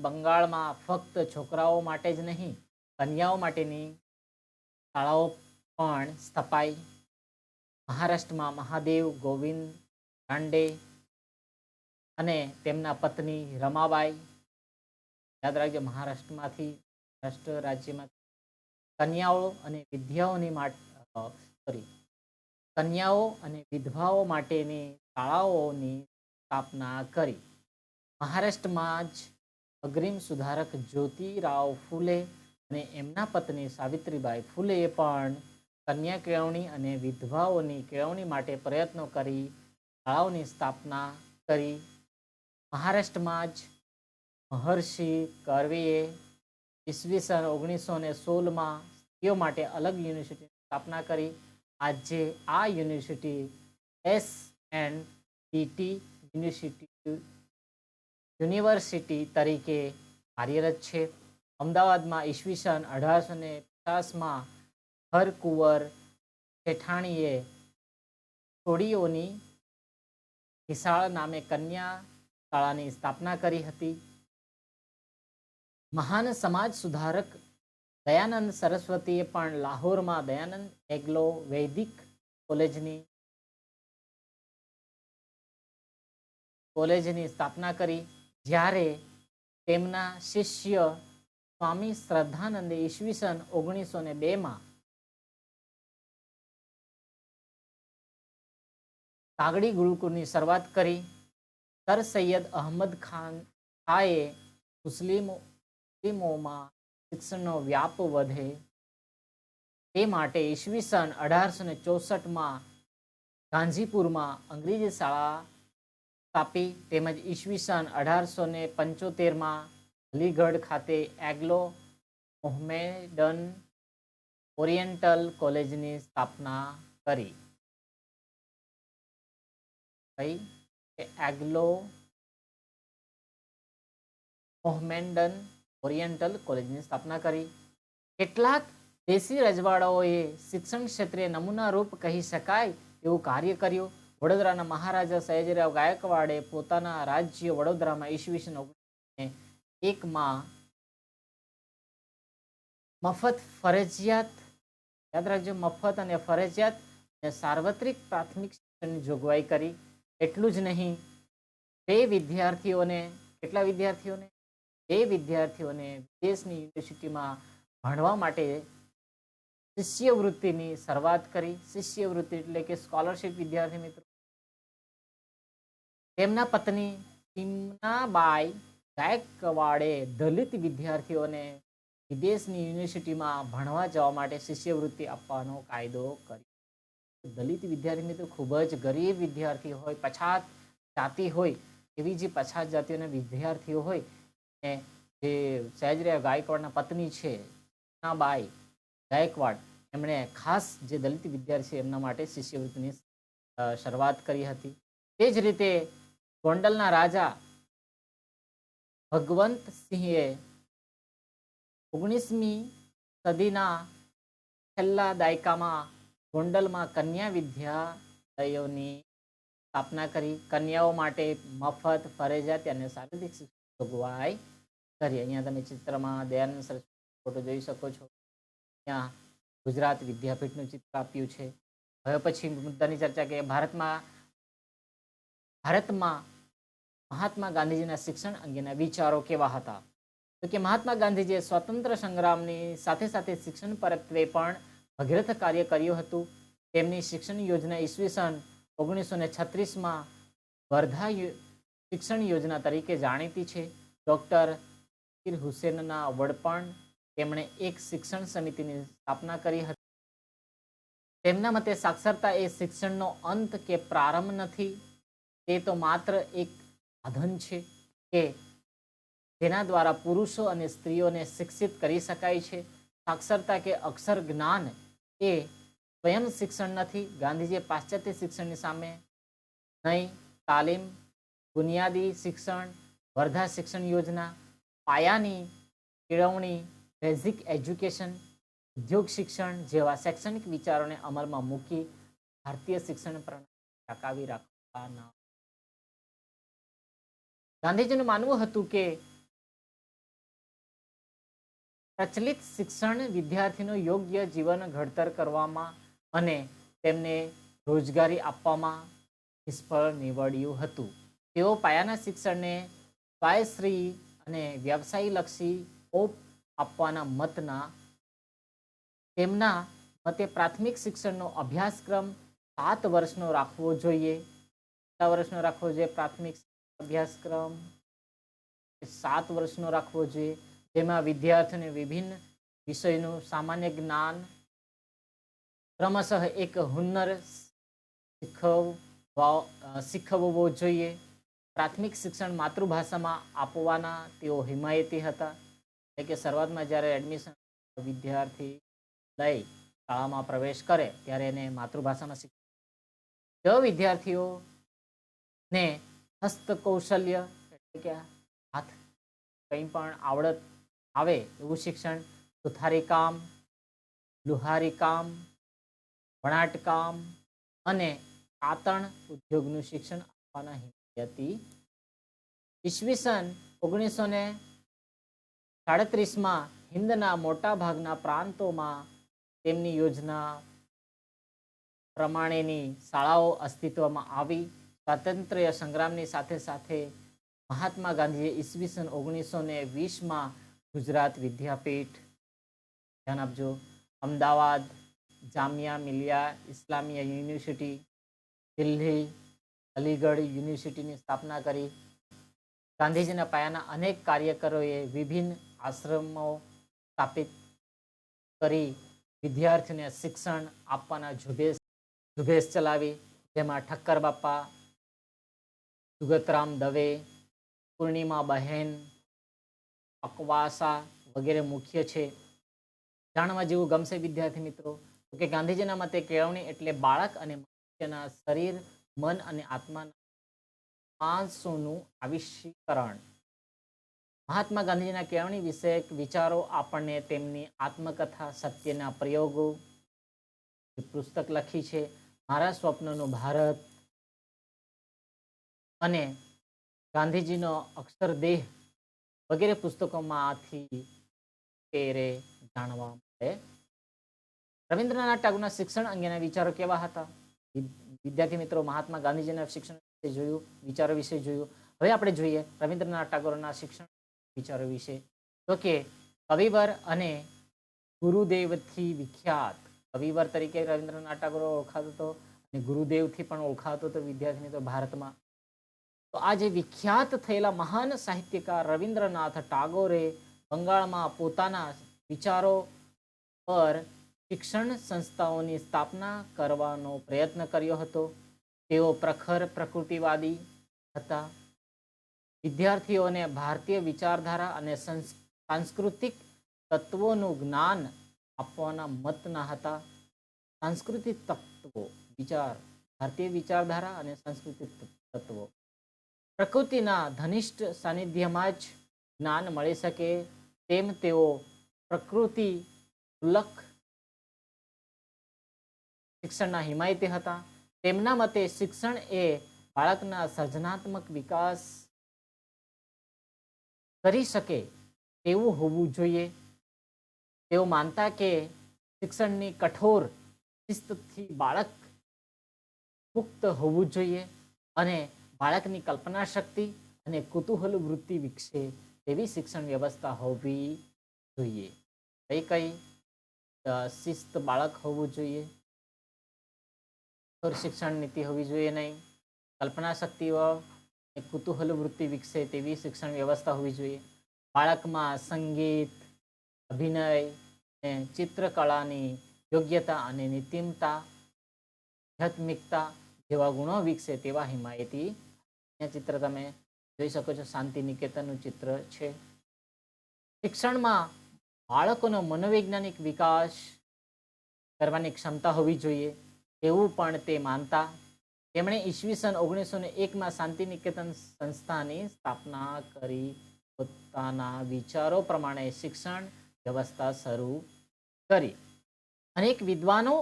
બંગાળમાં ફક્ત છોકરાઓ માટે જ નહીં, કન્યાઓ માટેની શાળાઓ પણ સ્થપાઈ. મહારાષ્ટ્રમાં મહાદેવ ગોવિંદ રાંડે અને તેમના પત્ની રમાબાઈ, યાદ રાખજો, મહારાષ્ટ્ર રાજ્યમાંથી કન્યાઓ અને કન્યાઓ અને વિધવાઓ માટેની શાળાઓની સ્થાપના કરી. મહારાષ્ટ્રમાં જ અગ્રીમ સુધારક જ્યોતિરાવ ફૂલે અને એમના પત્ની સાવિત્રીબાઈ ફૂલેએ પણ કન્યા કેળવણી અને વિધવાઓની કેળવણી માટે પ્રયત્નો કરી શાળાઓની સ્થાપના કરી. મહારાષ્ટ્રમાં જ મહર્ષિ કર્વેએ ઈસવીસન 1916માં સ્ત્રીઓ માટે અલગ યુનિવર્સિટીની સ્થાપના કરી. આજે આ યુનિવર્સિટી SNDT યુનિવર્સિટી તરીકે કાર્યરત છે. અમદાવાદમાં ઈસવીસન 1850માં હરકુંવર શેઠાણીએ છોડીઓની વિશાળ નામે કન્યા શાળાની સ્થાપના કરી હતી. મહાન સમાજ સુધારક દયાનંદ સરસ્વતીએ પણ લાહોરમાં દયાનંદ એગ્લો વૈદિક કોલેજની સ્થાપના કરી. જ્યારે તેમના શિષ્ય સ્વામી શ્રદ્ધાનંદે ઈસવીસન 1902માં કાગડી ગુરુકુળની શરૂઆત કરી. સર સૈયદ અહમદ ખાએ મુસ્લિમોમાં શિક્ષણનો વ્યાપ વધે તે માટે ઈસવીસન 1864માં ગાંધીપુરમાં અંગ્રેજી શાળા સ્થાપી. તેમજ ઈસવીસન 1875માં અલીગઢ ખાતે એગ્લો મોહમેડન ઓરિએન્ટલ કોલેજની સ્થાપના કરી. એગ્લો મોહમેડન ઓરિએન્ટલ કોલેજની સ્થાપના કરી. કેટલાક દેશી રજવાડાઓએ શિક્ષણ ક્ષેત્રે નમૂનારૂપ કહી શકાય એવું કાર્ય કર્યું. વડોદરાના મહારાજા સયાજીરાવ ગાયકવાડે પોતાના રાજ્ય વડોદરામાં ઈસવીસન 1901માં મફત ફરજિયાત, યાદ રાખજો, મફત અને ફરજિયાત અને સાર્વત્રિક પ્રાથમિક શિક્ષણની જોગવાઈ કરી. એટલું જ નહીં, બે વિદ્યાર્થીઓને વિદેશની યુનિવર્સિટીમાં ભણવા માટે શિષ્યવૃત્તિની શરૂઆત કરી. શિષ્યવૃત્તિ એટલે કે સ્કોલરશિપ. વિદ્યાર્થી મિત્રો, તેમના પત્ની ચીમનાબાઈ ગાયકવાડે દલિત વિદ્યાર્થીઓને વિદેશની યુનિવર્સિટીમાં ભણવા જવા માટે શિષ્યવૃત્તિ આપવાનો કાયદો કર્યો. દલિત વિદ્યાર્થી મિત્રો ખૂબ જ ગરીબ વિદ્યાર્થી હોય, પછાત જાતિ હોય, એવી જે પછાત જાતિઓના વિદ્યાર્થીઓ હોય, જે સયાજીરાવ ગાયકવાડના પત્ની છે ચીમનાબાઈ ગાયકવાડ એમણે ખાસ જે દલિત વિદ્યાર્થી એમના માટે શિષ્યવૃત્તિની શરૂઆત કરી હતી. તે જ રીતે ગોંડલના રાજા ભગવંતસિંહે 19મી સદીના છેલ્લા દાયકામાં ગોંડલમાં કન્યા વિદ્યાલયોની સ્થાપના કરી. કન્યાઓ માટે મફત, ફરજિયાત અને શારીરિક શિક્ષણ જોગવાઈ કરી. અહીંયા તમે ચિત્રમાં દયાનંદ સરસ્વતી ફોટો જોઈ શકો છો. ત્યાં ગુજરાત વિદ્યાપીઠનું ચિત્ર આપ્યું છે. હવે પછી મુદ્દાની ચર્ચા કે ભારતમાં મહાત્મા ગાંધીજીના શિક્ષણ અંગેના વિચારો કેવા હતા. તો કે મહાત્મા ગાંધીજીએ સ્વતંત્ર સંગ્રામની સાથે સાથે શિક્ષણ પરત્વે પણ ભગીરથ કાર્ય કર્યું હતું. તેમની શિક્ષણ યોજના ઈસવીસન 1936માં વર્ધા શિક્ષણ યોજના તરીકે જાણીતી છે. ડૉક્ટર ઝકીર હુસેનના વડપણ તેમણે એક શિક્ષણ સમિતિની સ્થાપના કરી હતી. તેમના મતે સાક્ષરતા એ શિક્ષણનો અંત કે પ્રારંભ નથી, તે તો માત્ર એક સાધન છે કે જેના દ્વારા પુરુષો અને સ્ત્રીઓને શિક્ષિત કરી શકાય છે. સાક્ષરતા કે અક્ષર જ્ઞાન એ સ્વયં શિક્ષણ નથી. ગાંધીજીએ પાશ્ચાત્ય શિક્ષણની સામે નહીં, તાલીમ, બુનિયાદી શિક્ષણ, વર્ધા શિક્ષણ યોજના, પાયાની કેળવણી, બેઝિક એજ્યુકેશન, ઉદ્યોગ શિક્ષણ જેવા શૈક્ષણિક વિચારોને અમલમાં મૂકી ભારતીય શિક્ષણ પ્રણાલી ટકાવી રાખવાના. ગાંધીજીનું માનવું હતું કે પ્રચલિત શિક્ષણ વિદ્યાર્થીનું યોગ્ય જીવન ઘડતર કરવામાં અને તેમને રોજગારી આપવામાં નિષ્ફળ નીવડ્યું હતું. તેઓ પાયાના શિક્ષણને સ્વાયશ્રી અને વ્યવસાયલક્ષી ઓપ આપવાના મતના. તેમના મતે પ્રાથમિક શિક્ષણનો અભ્યાસક્રમ 7 વર્ષનો રાખવો જોઈએ. કેટલા વર્ષનો રાખવો જોઈએ? પ્રાથમિક અભ્યાસક્રમ 7 વર્ષનો રાખવો જોઈએ, જેમાં વિદ્યાર્થીઓને વિભિન્ન વિષયનું સામાન્ય જ્ઞાન, ક્રમશઃ એક હુન્નર શીખવવો જોઈએ. પ્રાથમિક શિક્ષણ માતૃભાષામાં આપવાના તેઓ હિમાયતી હતા. એટલે કે શરૂઆતમાં જ્યારે એડમિશન વિદ્યાર્થી લઈ શાળામાં પ્રવેશ કરે ત્યારે એને માતૃભાષામાં શિક્ષણ. જો વિદ્યાર્થીઓને હસ્તકૌશલ્ય એટલે કે હાથ કંઈ પણ આવડત આવે એવું શિક્ષણ, સુથારી કામ, લુહારી કામ, વણાટ કામ અને કાતણ ઉદ્યોગનું શિક્ષણ આપવાના હિમાયતી. ઈસવીસન 1937માં હિંદના મોટા ભાગના પ્રાંતોમાં તેમની યોજના પ્રમાણેની શાળાઓ અસ્તિત્વમાં આવી. સ્વાતંત્ર્ય સંગ્રામની સાથે સાથે મહાત્મા ગાંધીએ ઈસવીસન 1920માં ગુજરાત વિદ્યાપીઠ, ધ્યાન આપજો, અમદાવાદ જામિયા મિલિયા ઇસ્લામિયા યુનિવર્સિટી, દિલ્હી અલીગઢ યુનિવર્સિટીની સ્થાપના કરી. ગાંધીજીના પાયાના અનેક કાર્યકરોએ વિભિન્ન આશ્રમો સ્થાપિત કરી વિદ્યાર્થીઓને શિક્ષણ આપવાના ઝુંબેશ ચલાવી. જેમાં ઠક્કર બાપા, જુગતરામ દવે, પૂર્ણિમા બહેન, અકવાસા વગેરે મુખ્ય છે. જાણવા જેવું ગમશે વિદ્યાર્થી મિત્રો કે ગાંધીજીના મતે કેળવણી એટલે બાળક અને મનુષ્યના શરીર, મન અને આત્માના પાંચસોનું આવિષ્કરણ. મહાત્મા ગાંધીજીના કેળવણી વિષયક વિચારો આપણને તેમની આત્મકથા સત્યના પ્રયોગો પુસ્તક લખી છે, મારા સ્વપ્નનું ભારત અને ગાંધીજીનો અક્ષરદેહ વગેરે પુસ્તકોમાંથી જાણવા મળે. રવિન્દ્રનાથ ટાગોરના શિક્ષણ અંગેના વિચારો કેવા હતા? વિદ્યાર્થી મિત્રો, મહાત્મા ગાંધીજીના શિક્ષણ વિશે જોયું, વિચારો વિશે જોયું. હવે આપણે જોઈએ રવિન્દ્રનાથ ટાગોરના શિક્ષણ વિચારો વિશે. તો કે કવિવર અને ગુરુદેવથી વિખ્યાત. કવિવર તરીકે રવિન્દ્રનાથ ટાગોર ઓળખાતો હતો અને ગુરુદેવથી પણ ઓળખાતો હતો વિદ્યાર્થી મિત્રો ભારતમાં. તો આ જે વિખ્યાત થયેલા મહાન સાહિત્યકાર રવિન્દ્રનાથ ટાગોરે બંગાળમાં પોતાના વિચારો પર શિક્ષણ સંસ્થાઓની સ્થાપના કરવાનો પ્રયત્ન કર્યો હતો. તેઓ પ્રખર પ્રકૃતિવાદી હતા. વિદ્યાર્થીઓને ભારતીય વિચારધારા અને સાંસ્કૃતિક તત્વોનું જ્ઞાન આપવાના મતના હતા. સાંસ્કૃતિક તત્વો, વિચાર, ભારતીય વિચારધારા અને સાંસ્કૃતિક તત્વો. પ્રકૃતિના ઘનિષ્ઠ સાનિધ્યમાં જ જ્ઞાન મળી શકે તેમ તેઓ પ્રકૃતિ ઉલ્લખ શિક્ષણના હિમાયતી હતા. તેમના મતે શિક્ષણ એ બાળકના સર્જનાત્મક વિકાસ કરી શકે તેવું હોવું જોઈએ. તેઓ માનતા કે શિક્ષણની કઠોર શિસ્તથી બાળક મુક્ત હોવું જોઈએ અને બાળકની કલ્પના શક્તિ અને કુતૂહલ વૃત્તિ વિકસે તેવી શિક્ષણ વ્યવસ્થા હોવી જોઈએ. કઈ શિસ્ત બાળક હોવું જોઈએ, શિક્ષણ નીતિ હોવી જોઈએ નહીં, કલ્પના શક્તિઓ કુતૂહલ વૃત્તિ વિકસે તેવી શિક્ષણ વ્યવસ્થા હોવી જોઈએ. બાળકમાં સંગીત, અભિનય, ચિત્રકળાની યોગ્યતા અને નિતિમતા, આધ્યાત્મિકતા જેવા ગુણો વિકસે તેવા હિમાયતી. ચિત્ર તમે જોઈ શકો છો, શાંતિ નિકેતનનું ચિત્ર છે. શિક્ષણમાં બાળકોનો મનોવૈજ્ઞાનિક વિકાસ કરવાની ક્ષમતા હોવી જોઈએ એવું પણ તે માનતા. તેમણે ઈસવીસન 1901માં શાંતિ નિકેતન સંસ્થાની સ્થાપના કરી પોતાના વિચારો પ્રમાણે શિક્ષણ વ્યવસ્થા શરૂ કરી. અનેક વિદ્વાનો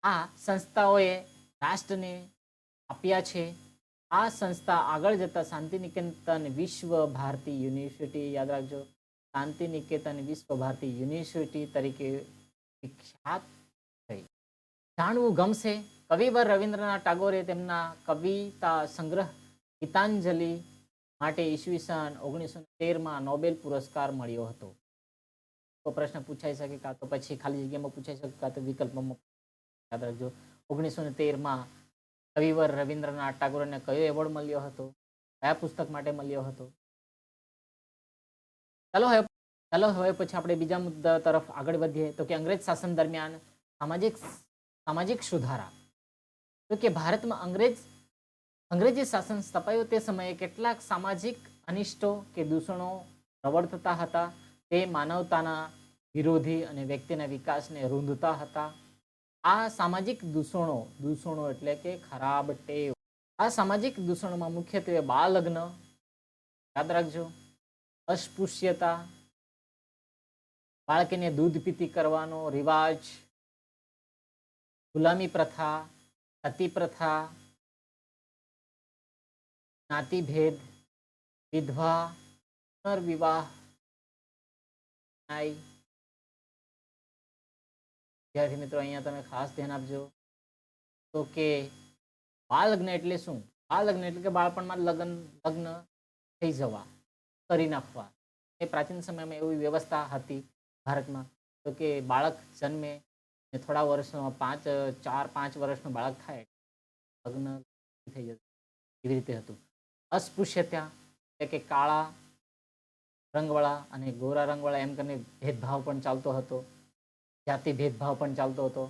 આ સંસ્થાઓએ રાષ્ટ્રને આપ્યા છે. આ સંસ્થા આગળ જતા શાંતિ નિકેતન વિશ્વ ભારતી યુનિવર્સિટી, યાદ રાખજો, શાંતિ નિકેતન વિશ્વ ભારતી યુનિવર્સિટી તરીકે વિખ્યાત થઈ. જાણવું ગમશે, કવિવર રવિન્દ્રનાથ ટાગોરે તેમના કવિતા સંગ્રહ ગીતાંજલિ માટે ઈસવીસન 1913માં નોબેલ પુરસ્કાર મળ્યો હતો. તો પ્રશ્ન પૂછાઈ શકે, કાં તો પછી ખાલી જગ્યામાં પૂછાઈ શકે, કાં તો વિકલ્પમાં. યાદ રાખજો, 1913માં કવિવર રવિન્દ્રનાથ ટાગોરને કયો એવોર્ડ મળ્યો હતો, કયા પુસ્તક માટે મળ્યો હતો? ચાલો હવે પછી આપણે બીજા મુદ્દા તરફ આગળ વધીએ. તો કે અંગ્રેજ શાસન દરમિયાન સામાજિક સુધારા. તો કે ભારતમાં અંગ્રેજી શાસન સ્થપાયું તે સમયે કેટલાક સામાજિક અનિષ્ટો કે દૂષણો પ્રવર્તતા હતા. તે માનવતાના વિરોધી અને વ્યક્તિના વિકાસને રૂંધતા હતા. આ સામાજિક દૂષણો એટલે કે ખરાબ ટેવ. આ સામાજિક દૂષણોમાં મુખ્યત્વે બાળ લગ્ન, યાદ રાખજો, અસ્પૃશ્યતા, બાળકીને દૂધ પીતી કરવાનો રિવાજ, ગુલામી પ્રથા, સતી પ્રથા, જ્ઞાતિભેદ, વિધવા, પુનર્વિવાહ, વિદ્યાર્થી મિત્રો અહીંયા તમે ખાસ ધ્યાન આપજો. તો કે બાળ લગ્ન એટલે શું? બાળ લગ્ન એટલે કે બાળપણમાં લગ્ન થઈ જવા, કરી નાખવા. એ પ્રાચીન સમયમાં એવી વ્યવસ્થા હતી ભારતમાં. તો કે બાળક જન્મે થોડા વર્ષમાં 4-5 વર્ષનું બાળક થાય લગ્ન થઈ જતું, એવી રીતે હતું. અસ્પૃશ્યતા એટલે કે કાળા રંગવાળા અને ગોરા રંગવાળા એમ કરીને ભેદભાવ પણ ચાલતો હતો. જાતિ ભેદભાવ પણ ચાલતો હતો.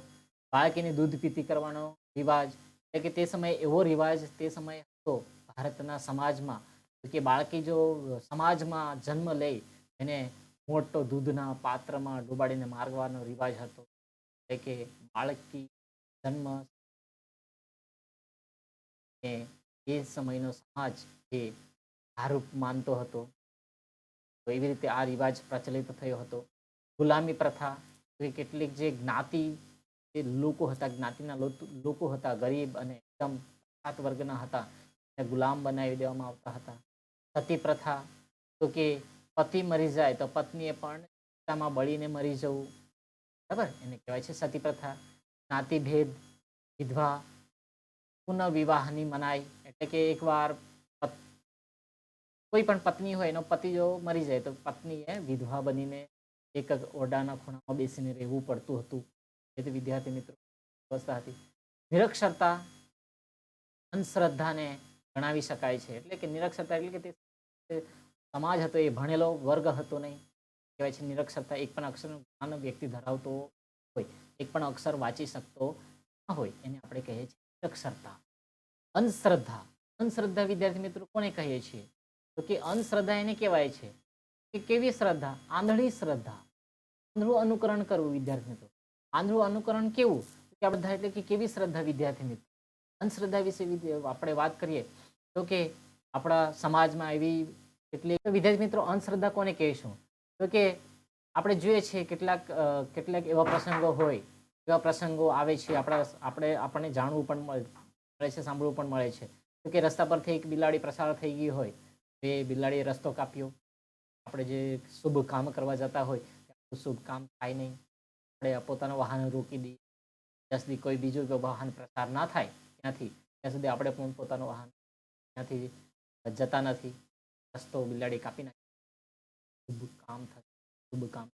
બાળકીને દૂધ પીતી કરવાનો રિવાજ એટલે કે તે સમયે એવો રિવાજ તે સમયે હતો ભારતના સમાજમાં કે બાળકી જો સમાજમાં જન્મ લે એને મોટો દૂધના પાત્રમાં ડુબાડીને મારવાનો રિવાજ હતો. એટલે કે બાળકી જન્મ એ સમયનો સમાજ એ આરોપ માનતો હતો. તો એવી રીતે આ રિવાજ પ્રચલિત થયો હતો. ગુલામી પ્રથા, કેટલીક જે જ્ઞાતિ જે લોકો હતા, જ્ઞાતિના લોકો હતા, ગરીબ અને એકદમ પછાત વર્ગના હતા, એને ગુલામ બનાવી દેવામાં આવતા હતા. સતી પ્રથા, તો કે પતિ મરી જાય તો પત્નીએ પણ ચિતામાં બળીને મરી જવું, બરાબર, એને કહેવાય છે સતી પ્રથા. જ્ઞાતિભેદ, વિધવા, પુનઃવિવાહની મનાઈ એટલે કે એકવાર કોઈ પણ પત્ની હોય એનો પતિ જો મરી જાય તો પત્નીએ વિધવા બનીને એક જ ઓરડાના ખૂણામાં બેસીને રહેવું પડતું હતું. એ તો વિદ્યાર્થી મિત્રો વ્યવસ્થા હતી. નિરક્ષરતા અંધશ્રદ્ધાને ગણાવી શકાય છે. એટલે કે નિરક્ષરતા એટલે કે તે સમાજ હતો એ ભણેલો વર્ગ હતો નહીં, કહેવાય છે નિરક્ષરતા. એક પણ અક્ષરનું જ્ઞાન વ્યક્તિ ધરાવતો હોય, એક પણ અક્ષર વાંચી શકતો ન હોય, એને આપણે કહીએ છીએ નિરક્ષરતા. અંધશ્રદ્ધા વિદ્યાર્થી મિત્રો કોને કહીએ છીએ? તો કે અંધશ્રદ્ધા એને કહેવાય છે કે કેવી શ્રદ્ધા? આંધળી શ્રદ્ધા. આંધળું અનુકરણ કરવું વિદ્યાર્થી મિત્રો. આંધળું અનુકરણ કેવું કે આ બધા એટલે કે કેવી શ્રદ્ધા વિદ્યાર્થી મિત્રો. અંધશ્રદ્ધા વિશે આપણે વાત કરીએ તો કે આપણા સમાજમાં એવી એટલે વિદ્યાર્થી મિત્રો અંધશ્રદ્ધા કોને કહીશું તો કે આપણે જોઈએ છીએ કેટલાક એવા પ્રસંગો હોય, એવા પ્રસંગો આવે છે આપણને જાણવું પણ મળે છે, સાંભળવું પણ મળે છે. તો કે રસ્તા પરથી એક બિલાડી પ્રસાર થઈ ગઈ હોય, એ બિલાડીએ રસ્તો કાપ્યો. આપણે જે શુભ કામ કરવા જતા હોય શુભ કામ થાય નહીં, આપણે પોતાનું વાહન રોકી દઈએ જ્યાં સુધી કોઈ બીજું વાહન પ્રસાર ના થાય ત્યાંથી ત્યાં સુધી આપણે પણ પોતાનું વાહન ત્યાંથી જતા નથી. રસ્તો બિલાડી કાપી નાખે, શુભ કામ થશે, શુભ કામ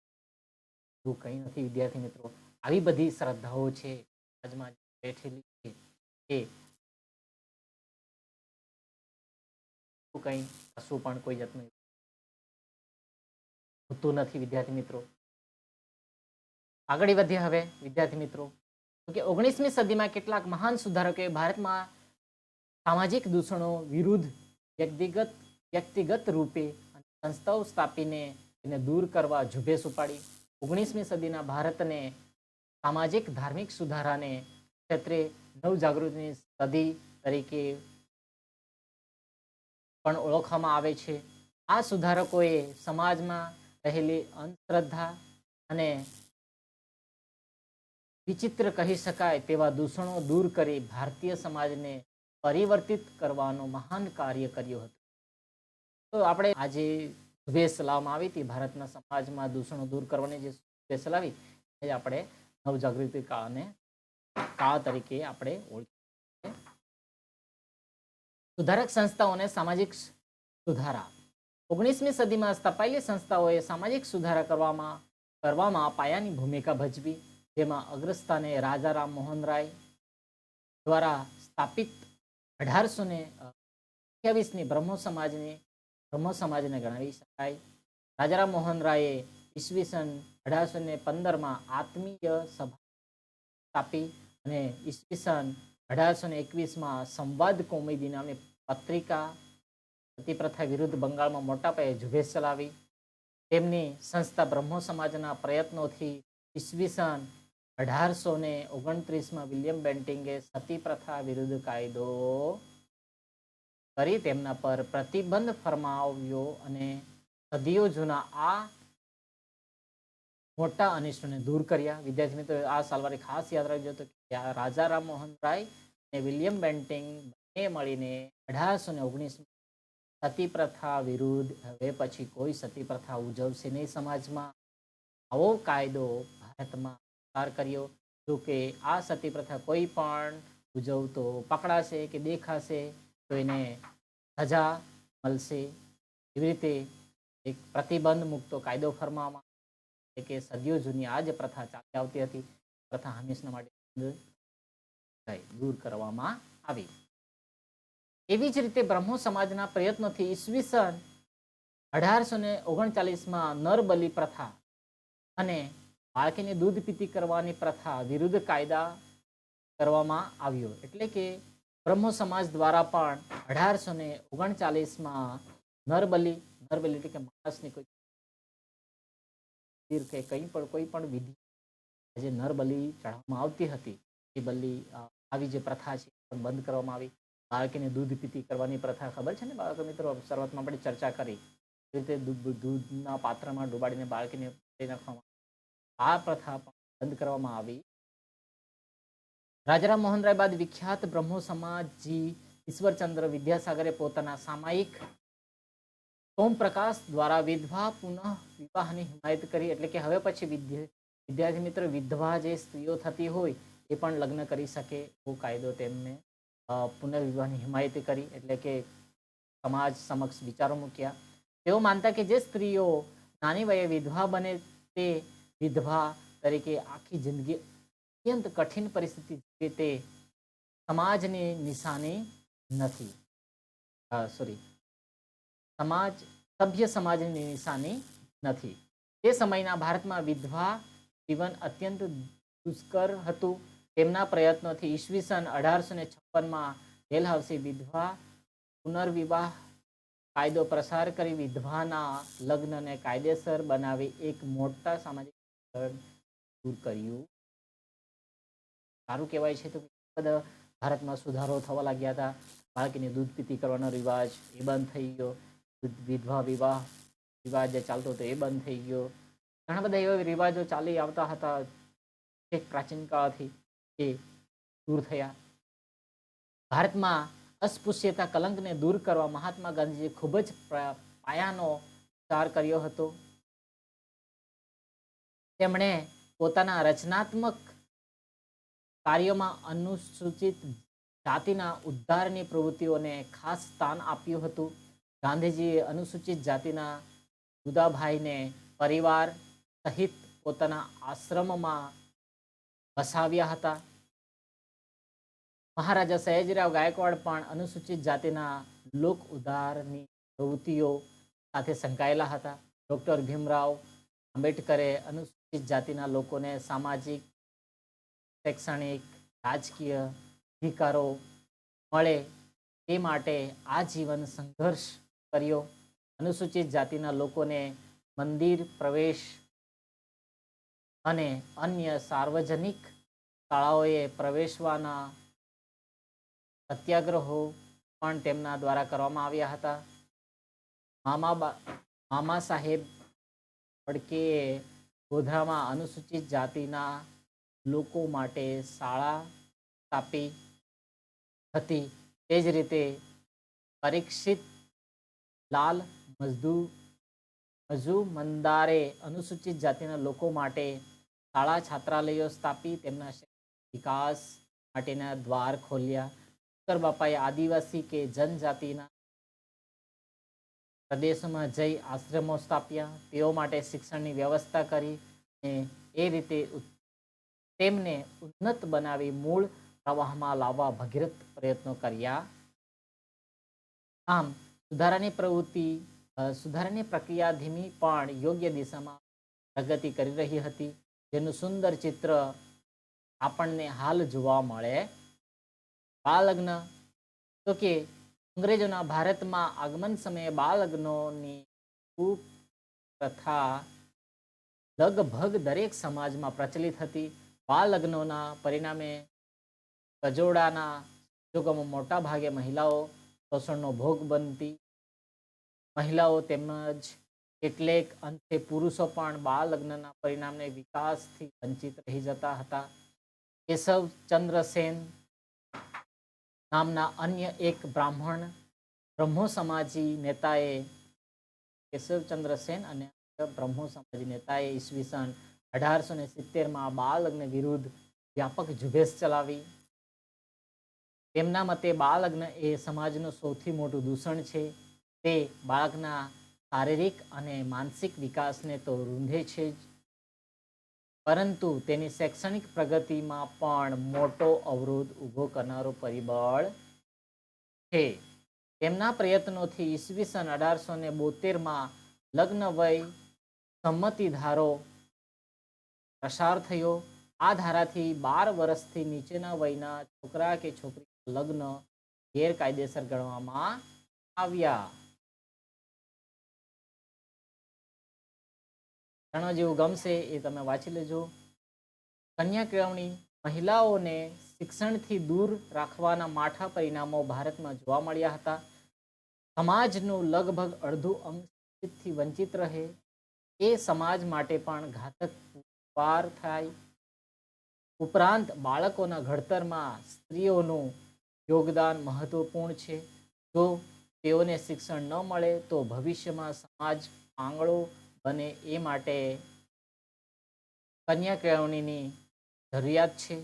એવું કંઈ નથી વિદ્યાર્થી મિત્રો. આવી બધી શ્રદ્ધાઓ છે આજમાં બેઠેલી છે એ કંઈ કશું પણ કોઈ જાતનું હોતું નથી વિદ્યાર્થી મિત્રો. આગળ વધ્યા હવે વિદ્યાર્થી મિત્રો કે 19મી સદીમાં કેટલાક મહાન સુધારકોએ ભારતમાં સામાજિક દૂષણો વિરુદ્ધ વ્યક્તિગત રૂપે સંસ્થાઓ સ્થાપીને તેને દૂર કરવા ઝુંબેશ ઉપાડી. 19મી સદીના ભારતને સામાજિક ધાર્મિક સુધારાને ક્ષેત્રે નવજાગૃતિની સદી તરીકે પણ ઓળખવામાં આવે છે. આ સુધારકોએ સમાજમાં રહેલી અંધશ્રદ્ધા અને વિચિત્ર કહી શકાય તેવા દૂષણો દૂર કરી ભારતીય સમાજને પરિવર્તિત કરવાનું મહાન કાર્ય કર્યું હતું. તો આપણે આજે ઝુંબેશ ચલાવવામાં આવી હતી ભારતના સમાજમાં દૂષણો દૂર કરવાની જે ઝુંબેશ ચલાવી એ આપણે નવજાગૃતિ કાળ તરીકે આપણે ઓળખીએ. સુધારક સંસ્થાઓને સામાજિક સુધારા. 19મી સદીમાં સ્થપાયેલી સંસ્થાઓએ સામાજિક સુધારા કરવામાં પાયાની ભૂમિકા ભજવી, જેમાં અગ્રસ્થાને રાજારામ મોહન રાય દ્વારા સ્થાપિત 1828ની બ્રહ્મો સમાજને ગણાવી શકાય. રાજારામ મોહન રાયે ઈસવીસન 1815માં આત્મીય સભા સ્થાપી અને ઈસવીસન 1821માં સંવાદ કૌમુદી નામની પત્રિકા સતીપ્રથા વિરુદ્ધ બંગાળમાં મોટા પાયે ઝુંબેશ ચલાવી. તેમની સંસ્થા બ્રહ્મો સમાજના પ્રયત્નોથી ઈસવીસન 1829માં વિલિયમ બેન્ટિંગે સતી પ્રથા વિરુદ્ધ કાયદો કરી તેમના પર પ્રતિબંધ ફરમાવ્યો અને સદીઓ જૂના આ મોટા અનિષ્ટોને દૂર કર્યા. વિદ્યાર્થી મિત્રો આ સાલવારે ખાસ યાદ રાખજો તો રાજારામ મોહન રાય અને વિલિયમ બેન્ટિંગ બંને મળીને 1819 સતી પ્રથા વિરુદ્ધ હવે પછી કોઈ સતી પ્રથા ઉજવશે નહીં સમાજમાં આવો કાયદો ભારતમાં પસાર કર્યો. જો કે આ સતી પ્રથા કોઈ પણ ઉજવતો પકડાશે કે દેખાશે તો એને સજા મળશે. એવી રીતે એક પ્રતિબંધ મુક્તો કાયદો ફરમાવવામાં કે સદીઓ જૂની આ જે પ્રથા ચાલી આવતી હતી પ્રથા હંમેશા માટે દૂર કરવામાં આવી. એવી જ રીતે બ્રહ્મો સમાજના પ્રયત્નોથી ઈસવીસન 1839માં નરબલી પ્રથા અને બાળકીને દૂધ પીતી કરવાની પ્રથા વિરુદ્ધ કાયદા કરવામાં આવ્યો. એટલે કે બ્રહ્મો સમાજ દ્વારા પણ 1839માં નરબલી એટલે કે માણસની કોઈ પણ વિધિ જે નરબલી ચઢાવવામાં આવતી હતી એ બલી આવી જે પ્રથા છે બંધ કરવામાં આવી. બાળકીને દૂધ પીતી કરવાની પ્રથા ખબર છે ને બાળકો મિત્રો, શરૂઆતમાં આપણે ચર્ચા કરી એ રીતે દૂધના પાત્રમાં ડુબાડીને બાળકીને નાખવામાં આ પ્રથા પણ બંધ કરવામાં આવી. રાજારામ મોહન રાય બાદ વિખ્યાત બ્રહ્મો સમાજી ઈશ્વરચંદ્ર વિદ્યાસાગરે પોતાના સામાયિક સોમપ્રકાશ દ્વારા વિધવા પુનઃ વિવાહની હિમાયત કરી. એટલે કે હવે પછી વિદ્યાર્થી મિત્રો વિધવા જે સ્ત્રીઓ થતી હોય એ પણ લગ્ન કરી શકે એવો કાયદો તેમને પુનર્વિવાહની હિમાયત કરી. એટલે કે સમાજ સમક્ષ વિચારો મૂક્યા. તેઓ માનતા કે જે સ્ત્રીઓ નાની વયે વિધવા બને તે વિધવા તરીકે આખી જિંદગી અત્યંત કઠિન પરિસ્થિતિ જીવે તે સમાજની નિશાની નથી. સભ્ય સમાજની નિશાની નથી. તે સમયના ભારતમાં વિધવા જીવન અત્યંત દુષ્કર હતું. તેમના પ્રયત્નોથી ઈસવીસન 1856માં ડેલહાઉસી વિધવા પુનર્વિવાહ કાયદો પ્રસાર કરી વિધવાના લગ્નને કાયદેસર બનાવી એક મોટા સામાજિક દૂર કર્યું. સારું કહેવાય છે. તો બધા ભારતમાં સુધારો થવા લાગ્યા હતા. બાળકીને દૂધ પીતી કરવાનો રિવાજ એ બંધ થઈ ગયો. વિધવા વિવાહ રિવાજ જે ચાલતો હતો એ બંધ થઈ ગયો. ઘણા બધા એવા રિવાજો ચાલી આવતા હતા એક પ્રાચીન કાળથી એ દૂર થયા. ભારતમાં અસ્પૃશ્યતા કલંકને દૂર કરવા મહાત્મા ગાંધીજીએ ખૂબ જ પાયાનો વિચાર કર્યો હતો. તેમણે પોતાના રચનાત્મક કાર્યોમાં અનુસૂચિત જાતિના ઉદ્ધારની પ્રવૃત્તિઓને ખાસ સ્થાન આપ્યું હતું. ગાંધીજીએ અનુસૂચિત જાતિના જુદાભાઈને પરિવાર સહિત પોતાના આશ્રમમાં વસાવ્યા હતા. મહારાજા સયાજીરાવ ગાયકવાડ પણ અનુસૂચિત જાતિના લોક ઉદ્ધારની પ્રવૃત્તિઓ સાથે સંકળાયેલા હતા. ડૉક્ટર ભીમરાવ આંબેડકરે અનુસૂચિત જાતિના લોકોને સામાજિક, શૈક્ષણિક, રાજકીય અધિકારો મળે તે માટે આજીવન સંઘર્ષ કર્યો. અનુસૂચિત જાતિના લોકોને મંદિર પ્રવેશ અને અન્ય સાર્વજનિક શાળાઓએ પ્રવેશવાના સત્યાગ્રહો પણ તેમના દ્વારા કરવામાં આવ્યા હતા. મામા સાહેબ ફડકેએ ગોધરામાં અનુસૂચિત જાતિના લોકો માટે શાળા સ્થાપી હતી. તે જ રીતે પરીક્ષિત લાલ મજુમદારે અનુસૂચિત જાતિના લોકો માટે શાળા છાત્રાલયો સ્થાપી તેમના વિકાસ માટેના દ્વાર ખોલ્યા. શંકર બાપાએ આદિવાસી કે જનજાતિના પ્રદેશોમાં જઈ આશ્રમો સ્થાપ્યા. તેઓ માટે શિક્ષણની વ્યવસ્થા કરી અને એ રીતે તેમને ઉન્નત બનાવી મૂળ પ્રવાહમાં લાવવા ભગીરથ પ્રયત્નો કર્યા. આમ સુધારાની પ્રક્રિયા ધીમી પણ યોગ્ય દિશામાં પ્રગતિ કરી રહી હતી, જેનું સુંદર ચિત્ર આપણને હાલ જોવા મળે. બાળ લગ્ન તો કે અંગ્રેજોના ભારતમાં આગમન સમયે બાળ લગ્નોની કુપ્રથા લગભગ દરેક સમાજમાં પ્રચલિત હતી. બાળ લગ્નોના પરિણામે કજોડાના સંજોગોમાં મોટા ભાગે મહિલાઓ શોષણનો ભોગ બનતી. મહિલાઓ તેમજ કેટલેક અંશે પુરુષો પણ બાળ લગ્નના પરિણામને વિકાસથી વંચિત રહી જતા હતા. કેશવચંદ્ર સેન નામના અન્ય એક બ્રહ્મો સમાજી નેતાએ કેશવચંદ્ર સેન અને બ્રહ્મો સમાજી નેતાએ ઈસવીસન 1870માં બાળ લગ્ન વિરુદ્ધ વ્યાપક ઝુંબેશ ચલાવી. તેમના મતે બાળ લગ્ન એ સમાજનું સૌથી મોટું દૂષણ છે. તે બાળકના શારીરિક અને માનસિક વિકાસને તો રૂંધે છે જ, પરંતુ તેની શૈક્ષણિક પ્રગતિમાં પણ મોટો અવરોધ ઊભો કરનારો પરિબળ છે. તેમના પ્રયત્નોથી ઈસવીસન 1872માં લગ્ન વય સંમતિ ધારો પસાર થયો. આ ધારાથી 12 વર્ષથી નીચેના વયના છોકરા કે છોકરીના લગ્ન ગેરકાયદેસર ગણવામાં આવ્યા. જાણવા જેવું ગમશે એ તમે વાંચી લેજો. કન્યા કેળવણી મહિલાઓને શિક્ષણથી દૂર રાખવાના માઠા પરિણામો ભારતમાં જોવા મળ્યા હતા. સમાજનું લગભગ અડધું અંગ શિક્ષિતથી વંચિત રહે એ સમાજ માટે પણ ઘાતક પુરવાર થાય. ઉપરાંત બાળકોના ઘડતરમાં સ્ત્રીઓનું યોગદાન મહત્વપૂર્ણ છે. જો તેઓને શિક્ષણ ન મળે તો ભવિષ્યમાં સમાજ પાંગળો બને. એ માટે કન્યા કેળવણીની જરૂરિયાત છે.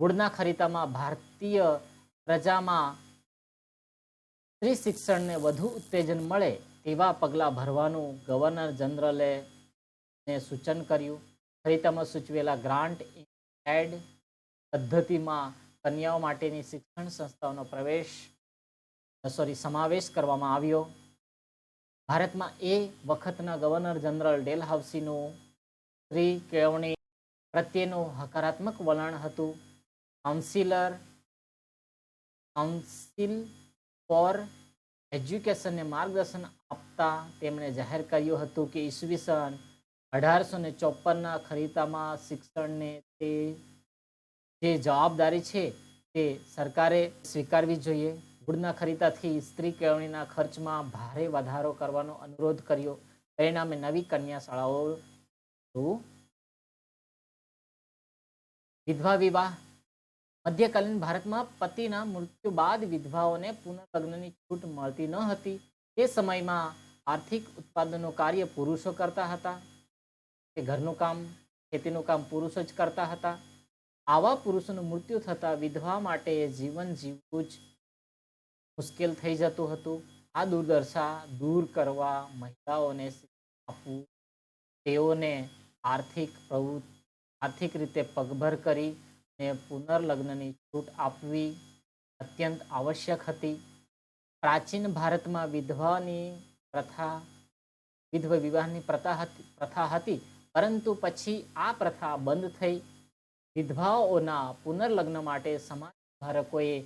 મૂળના ખરીતામાં ભારતીય પ્રજામાં સ્ત્રી શિક્ષણને વધુ ઉત્તેજન મળે તેવા પગલાં ભરવાનું ગવર્નર જનરલે સૂચન કર્યું. ખરીતામાં સૂચવેલા ગ્રાન્ટ ઇન એડ પદ્ધતિમાં કન્યાઓ માટેની શિક્ષણ સંસ્થાઓનો સમાવેશ કરવામાં આવ્યો. ભારતમાં એ વખતના ગવર્નર જનરલ ડેલહાઉસીનું સ્ત્રી કેળવણી પ્રત્યેનું હકારાત્મક વલણ હતું. કાઉન્સિલ ફોર એજ્યુકેશનને માર્ગદર્શન આપતા તેમણે જાહેર કર્યું હતું કે ઈસવીસન 1854 ખરીતામાં શિક્ષણને તે જે જવાબદારી છે તે સરકારે સ્વીકારવી જોઈએ. ગુડના ખરીદાથી સ્ત્રી કેળવણીના ખર્ચમાં ભારે વધારો કરવાનો અનુરોધ કર્યો. પરિણામે નવી કન્યા શાળાઓ. વિધવા વિવાહ. મધ્યકાલીન ભારતમાં પતિના મૃત્યુ બાદ વિધવાઓને પુનર્લગ્નની છૂટ મળતી ન હતી. તે સમયમાં આર્થિક ઉત્પાદનનું કાર્ય પુરુષો કરતા હતા. ઘરનું કામ, ખેતીનું કામ પુરુષો જ કરતા હતા. આવા પુરુષોનું મૃત્યુ થતા વિધવા માટે જીવન જીવવું જ મુશ્કેલ થઈ જતું હતું. આ દુર્દશા દૂર કરવા મહિલાઓને શિક્ષણ આપવું, તેઓને આર્થિક રીતે પગભર કરી ને પુનર્લગ્નની છૂટ આપવી અત્યંત આવશ્યક હતી. પ્રાચીન ભારતમાં વિધવા વિવાહની પ્રથા હતી, પરંતુ પછી આ પ્રથા બંધ થઈ. વિધવાઓના પુનર્લગ્ન માટે સમાજ સુધારકોએ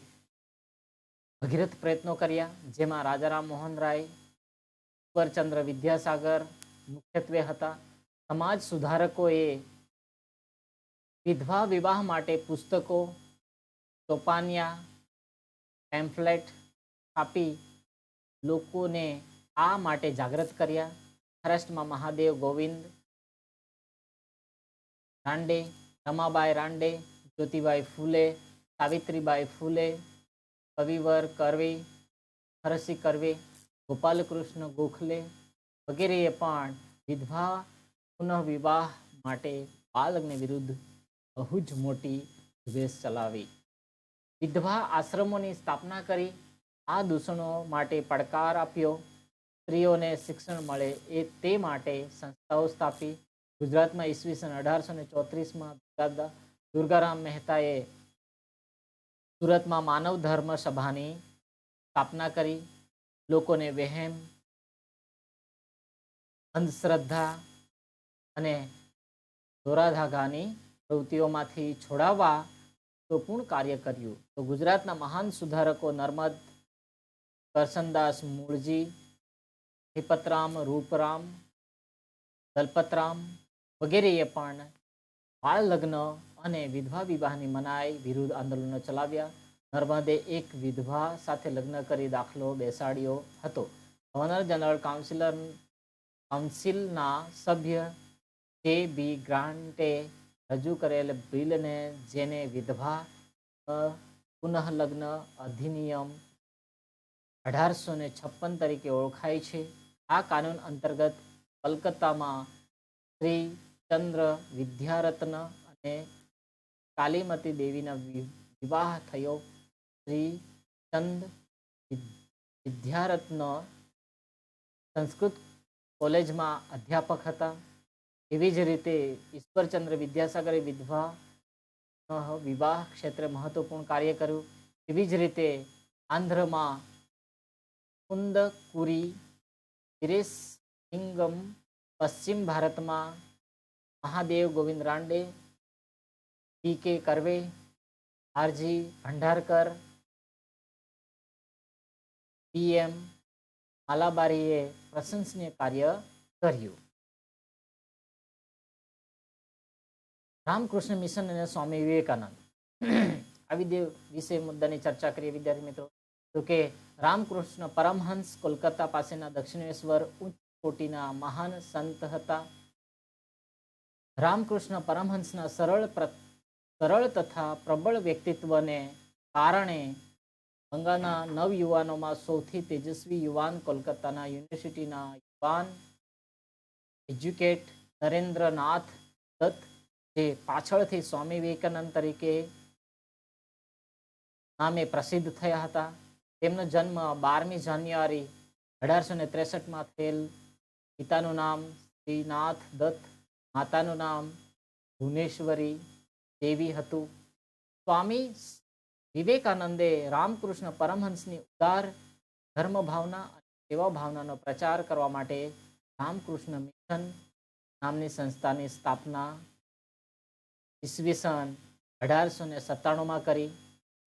ભગીરથ પ્રયત્નો કર્યા, જેમાં રાજા રામ મોહન રાય, ઈશ્વરચંદ્ર વિદ્યાસાગર મુખ્યત્વે હતા. સમાજ સુધારકોએ વિધવા વિવાહ માટે પુસ્તકો, ચોપાનિયા, પેમ્ફલેટ આપી લોકોને આ માટે જાગૃત કર્યા. મહારાષ્ટ્રમાં મહાદેવ ગોવિંદ રાંડે, રમાબાઈ રાંડે, જ્યોતિબાઈ ફૂલે, સાવિત્રીબાઈ ફૂલે, કવિવર કર્વે, હરસી કર્વે, ગોપાલકૃષ્ણ ગોખલે વગેરેએ પણ વિધવા પુનઃવિવાહ માટે બાળલગ્ન વિરુદ્ધ બહુ જ મોટી ઝુંબેશ ચલાવી. વિધવા આશ્રમોની સ્થાપના કરી. આ દૂષણો માટે પડકાર આપ્યો. સ્ત્રીઓને શિક્ષણ મળે તે માટે સંસ્થાઓ સ્થાપી. ગુજરાતમાં ઈસવીસન 1834માં દુર્ગારામ મહેતાએ સુરતમાં માનવ ધર્મ સભાની સ્થાપના કરી. લોકોને વહેમ, અંધશ્રદ્ધા અને દોરાધાગાની પ્રવૃત્તિઓમાંથી છોડાવવા પૂર્ણ કાર્ય કર્યું. તો ગુજરાતના મહાન સુધારકો નર્મદ, કરસનદાસ મૂળજી, હિપતરામ, રૂપરામ, દલપતરામ વગેરેએ પણ બાળ લગ્ન અને વિધવા વિવાહની મનાઈ વિરુદ્ધ આંદોલનો ચલાવ્યા. નર્મદે એક વિધવા સાથે લગ્ન કરી દાખલો બેસાડ્યો હતો. ગવર્નર જનરલ કાઉન્સિલના સભ્ય J.B. ગ્રાન્ટે રજૂ કરેલ બિલને, જેને વિધવા પુનઃલગ્ન અધિનિયમ 1856 તરીકે ઓળખાય છે. આ કાનૂન અંતર્ગત કલકત્તામાં શ્રી ચંદ્ર વિદ્યારત્ન અને કાલીમતી દેવીના વિવાહ થયો. શ્રી ચંદ વિદ્યારત્ન સંસ્કૃત કોલેજમાં અધ્યાપક હતા. એવી જ રીતે ઈશ્વરચંદ્ર વિદ્યાસાગરે વિધવા વિવાહ ક્ષેત્રે મહત્વપૂર્ણ કાર્ય કર્યું. એવી જ રીતે આંધ્રમાં કુંદકુરી વિરેસલિંગમ, પશ્ચિમ ભારતમાં Mahadev Govind રાંડે, P.K. Karve, R.G. Bhandarkar, P.M. માલાબારીએ પ્રશંસનીય કાર્ય કર્યું. રામકૃષ્ણ મિશન અને સ્વામી વિવેકાનંદ. આવી વિશે મુદ્દાની ચર્ચા કરીએ વિદ્યાર્થી મિત્રો. તો કે રામકૃષ્ણ પરમહંસ કોલકાતા પાસેના દક્ષિણેશ્વર ઉચ્ચ કોટીના મહાન સંત હતા. રામકૃષ્ણ પરમહંસના સરળ તથા પ્રબળ વ્યક્તિત્વને કારણે બંગાળના નવયુવાનોમાં સૌથી તેજસ્વી યુવાન કોલકાતાના યુનિવર્સિટીના યુવાન એજ્યુકેટ નરેન્દ્રનાથ દત્ત, જે પાછળથી સ્વામી વિવેકાનંદ તરીકે નામે પ્રસિદ્ધ થયા હતા. તેમનો જન્મ 12મી જાન્યુઆરી 1863માં થયેલ. પિતાનું નામ શ્રીનાથ દત્ત, માતાનું નામ ભુવનેશ્વરી દેવી હતું. સ્વામી વિવેકાનંદે રામકૃષ્ણ પરમહંસની ઉદાર ધર્મ ભાવના અને સેવા ભાવનાનો પ્રચાર કરવા માટે રામકૃષ્ણ મિશન નામની સંસ્થાની સ્થાપના ઈસવીસન 1897માં કરી.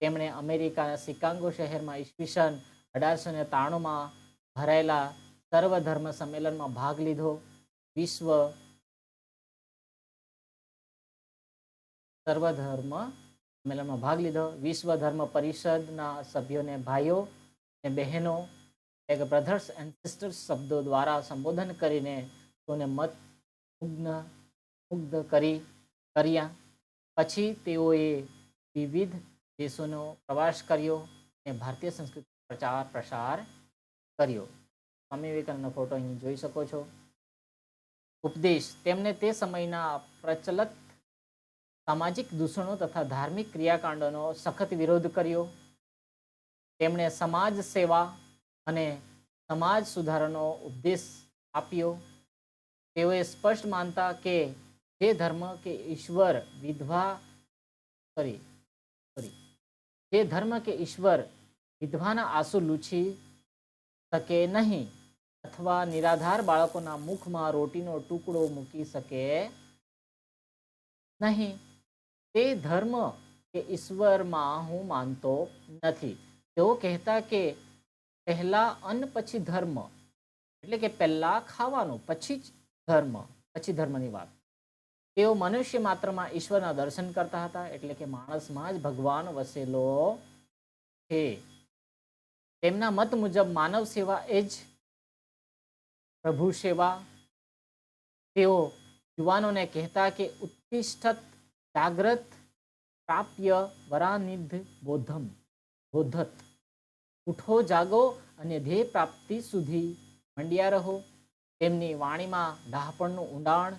તેમણે અમેરિકાના શિકાગો શહેરમાં ઈસવીસન 1893માં ભરાયેલા સર્વધર્મ સંમેલનમાં ભાગ લીધો. વિશ્વ સર્વધર્મ સંમેલનમાં ભાગ લીધો. વિશ્વ ધર્મ પરિષદના સભ્યોને ભાઈઓ અને બહેનો એટલે કે બ્રધર્સ એન્ડ સિસ્ટર્સ શબ્દો દ્વારા સંબોધન કરીને તેઓને મત મુગ્ધ કર્યા. પછી તેઓએ વિવિધ દેશોનો પ્રવાસ કર્યો અને ભારતીય સંસ્કૃતિ પ્રચાર પ્રસાર કર્યો. સ્વામી વિવેકાનંદનો ફોટો અહીં જોઈ શકો છો. ઉપદેશ. તેમને તે સમયના પ્રચલિત સામાજિક દૂષણો તથા ધાર્મિક ક્રિયાકાંડોનો સખત વિરોધ કર્યો. તેમણે સમાજ સેવા અને સમાજ સુધારનો ઉપદેશ આપ્યો. તેઓએ સ્પષ્ટ માનતા કે જે ધર્મ કે ઈશ્વર વિધવાના આંસુ લૂછી શકે નહીં અથવા નિરાધાર બાળકોના મુખમાં રોટીનો ટુકડો મૂકી શકે નહીં, તે ધર્મ કે ઈશ્વરમાં હું માનતો નથી. તેઓ કહેતા કે પહેલા અન્ન પછી ધર્મ, એટલે કે પહેલા ખાવાનું પછી જ ધર્મ, પછી ધર્મની વાત. તેઓ મનુષ્ય માત્રમાં ઈશ્વરના દર્શન કરતા હતા, એટલે કે માણસમાં જ ભગવાન વસેલો છે. તેમના મત મુજબ માનવ સેવા એ જ પ્રભુ સેવા. તેઓ યુવાનોને કહેતા કે ઉત્તિષ્ઠત જાગ્રત પ્રાપ્ય વરાનિધ બોધત. ઉઠો, જાગો અને ધ્યેય પ્રાપ્તિ સુધી મંડ્યા રહો. તેમની વાણીમાં ડહાપણનું ઊંડાણ,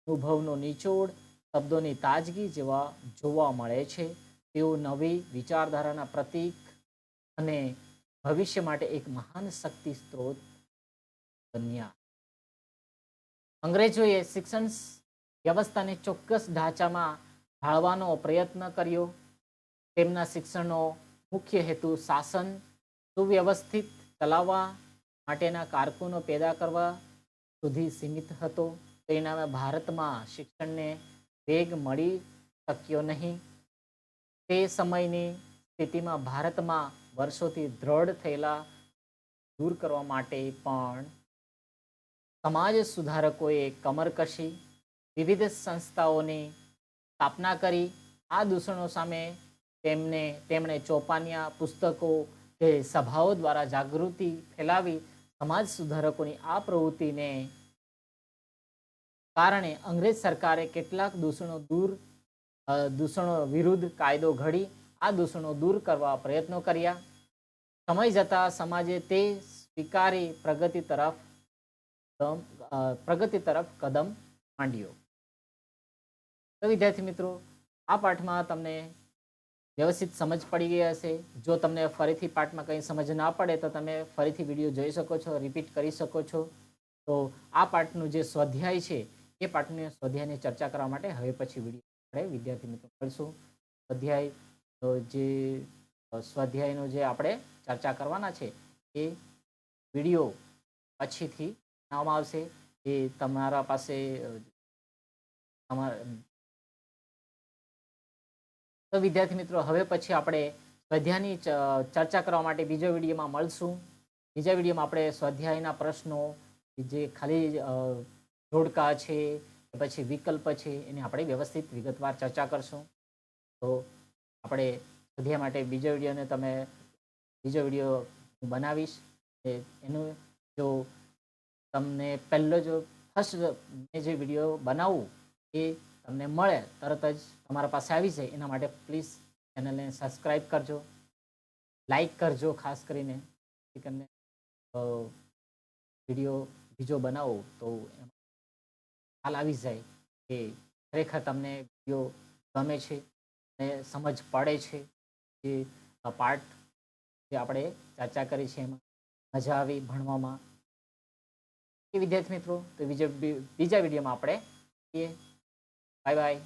અનુભવનો નિચોડ, શબ્દોની તાજગી જેવા જોવા મળે છે. તેઓ નવી વિચારધારાના પ્રતીક અને ભવિષ્ય માટે એક મહાન શક્તિ સ્ત્રોત બન્યા. અંગ્રેજોએ શિક્ષણ વ્યવસ્થાને ચોક્કસ ઢાંચામાં ઢાળવાનો પ્રયત્ન કર્યો. તેમના શિક્ષણનો મુખ્ય હેતુ શાસન સુવ્યવસ્થિત ચલાવવા માટેના કારકુનો પેદા કરવા સુધી સીમિત હતો. પરિણામે ભારતમાં શિક્ષણને વેગ મળી શક્યો નહીં. તે સમયની સ્થિતિમાં ભારતમાં વર્ષોથી દ્રઢ થયેલા દૂર કરવા માટે પણ સમાજ સુધારકોએ કમર કસી વિવિધ સંસ્થાઓની સ્થાપના કરી. આ દૂષણો સામે તેમણે ચોપાનિયા, પુસ્તકો કે સભાઓ દ્વારા જાગૃતિ ફેલાવી. સમાજ સુધારકોની આ પ્રવૃત્તિને કારણે અંગ્રેજ સરકારે કેટલાક દૂષણો વિરુદ્ધ કાયદો ઘડી આ દૂષણો દૂર કરવા પ્રયત્નો કર્યા. સમય જતા સમાજે તે સ્વીકારી પ્રગતિ તરફ કદમ માંડ્યો. તો વિદ્યાર્થી મિત્રો, આ પાઠમાં તમને વ્યવસ્થિત સમજ પડી ગઈ હશે. જો તમને ફરીથી પાઠમાં કંઈ સમજ ના પડે તો તમે ફરીથી વિડીયો જોઈ શકો છો, રિપીટ કરી શકો છો. તો આ પાઠનું જે સ્વાધ્યાય છે એ પાઠની સ્વાધ્યાયની ચર્ચા કરવા માટે હવે પછી વિડીયો આપણે વિદ્યાર્થી મિત્રો મળશું. સ્વાધ્યાયનો જે આપણે ચર્ચા કરવાના છે એ વિડીયો પછીથી નામ આવશે. એ તમારા પાસે તો વિદ્યાર્થી મિત્રો, હવે પછી આપણે સ્વાધ્યાયની ચર્ચા કરવા માટે બીજા વિડીયોમાં મળશું. બીજા વિડીયોમાં આપણે સ્વાધ્યાયના પ્રશ્નો, જે ખાલી જોડકા છે પછી વિકલ્પ છે, એની આપણે વ્યવસ્થિત વિગતવાર ચર્ચા કરશું. તો આપણે સ્વાધ્યાય માટે બીજો વિડીયો હું બનાવીશ. એનું જો તમને પહેલો ફર્સ્ટ જે વિડીયો બનાવું એ તમને મળે તરત જ તમારા પાસે આવી જાય, એના માટે પ્લીઝ ચેનલને સબસ્ક્રાઈબ કરજો, લાઈક કરજો. ખાસ કરીને વિડીયો બીજો બનાવો તો એમાં ખ્યાલ આવી જાય કે ખરેખર તમને વિડીયો ગમે છે અને સમજ પડે છે. જે પાઠ જે આપણે ચર્ચા કરી છે એમાં મજા આવી ભણવામાં. વિદ્યાર્થી મિત્રો, તો બીજા વિડીયોમાં આપણે બાય બાય.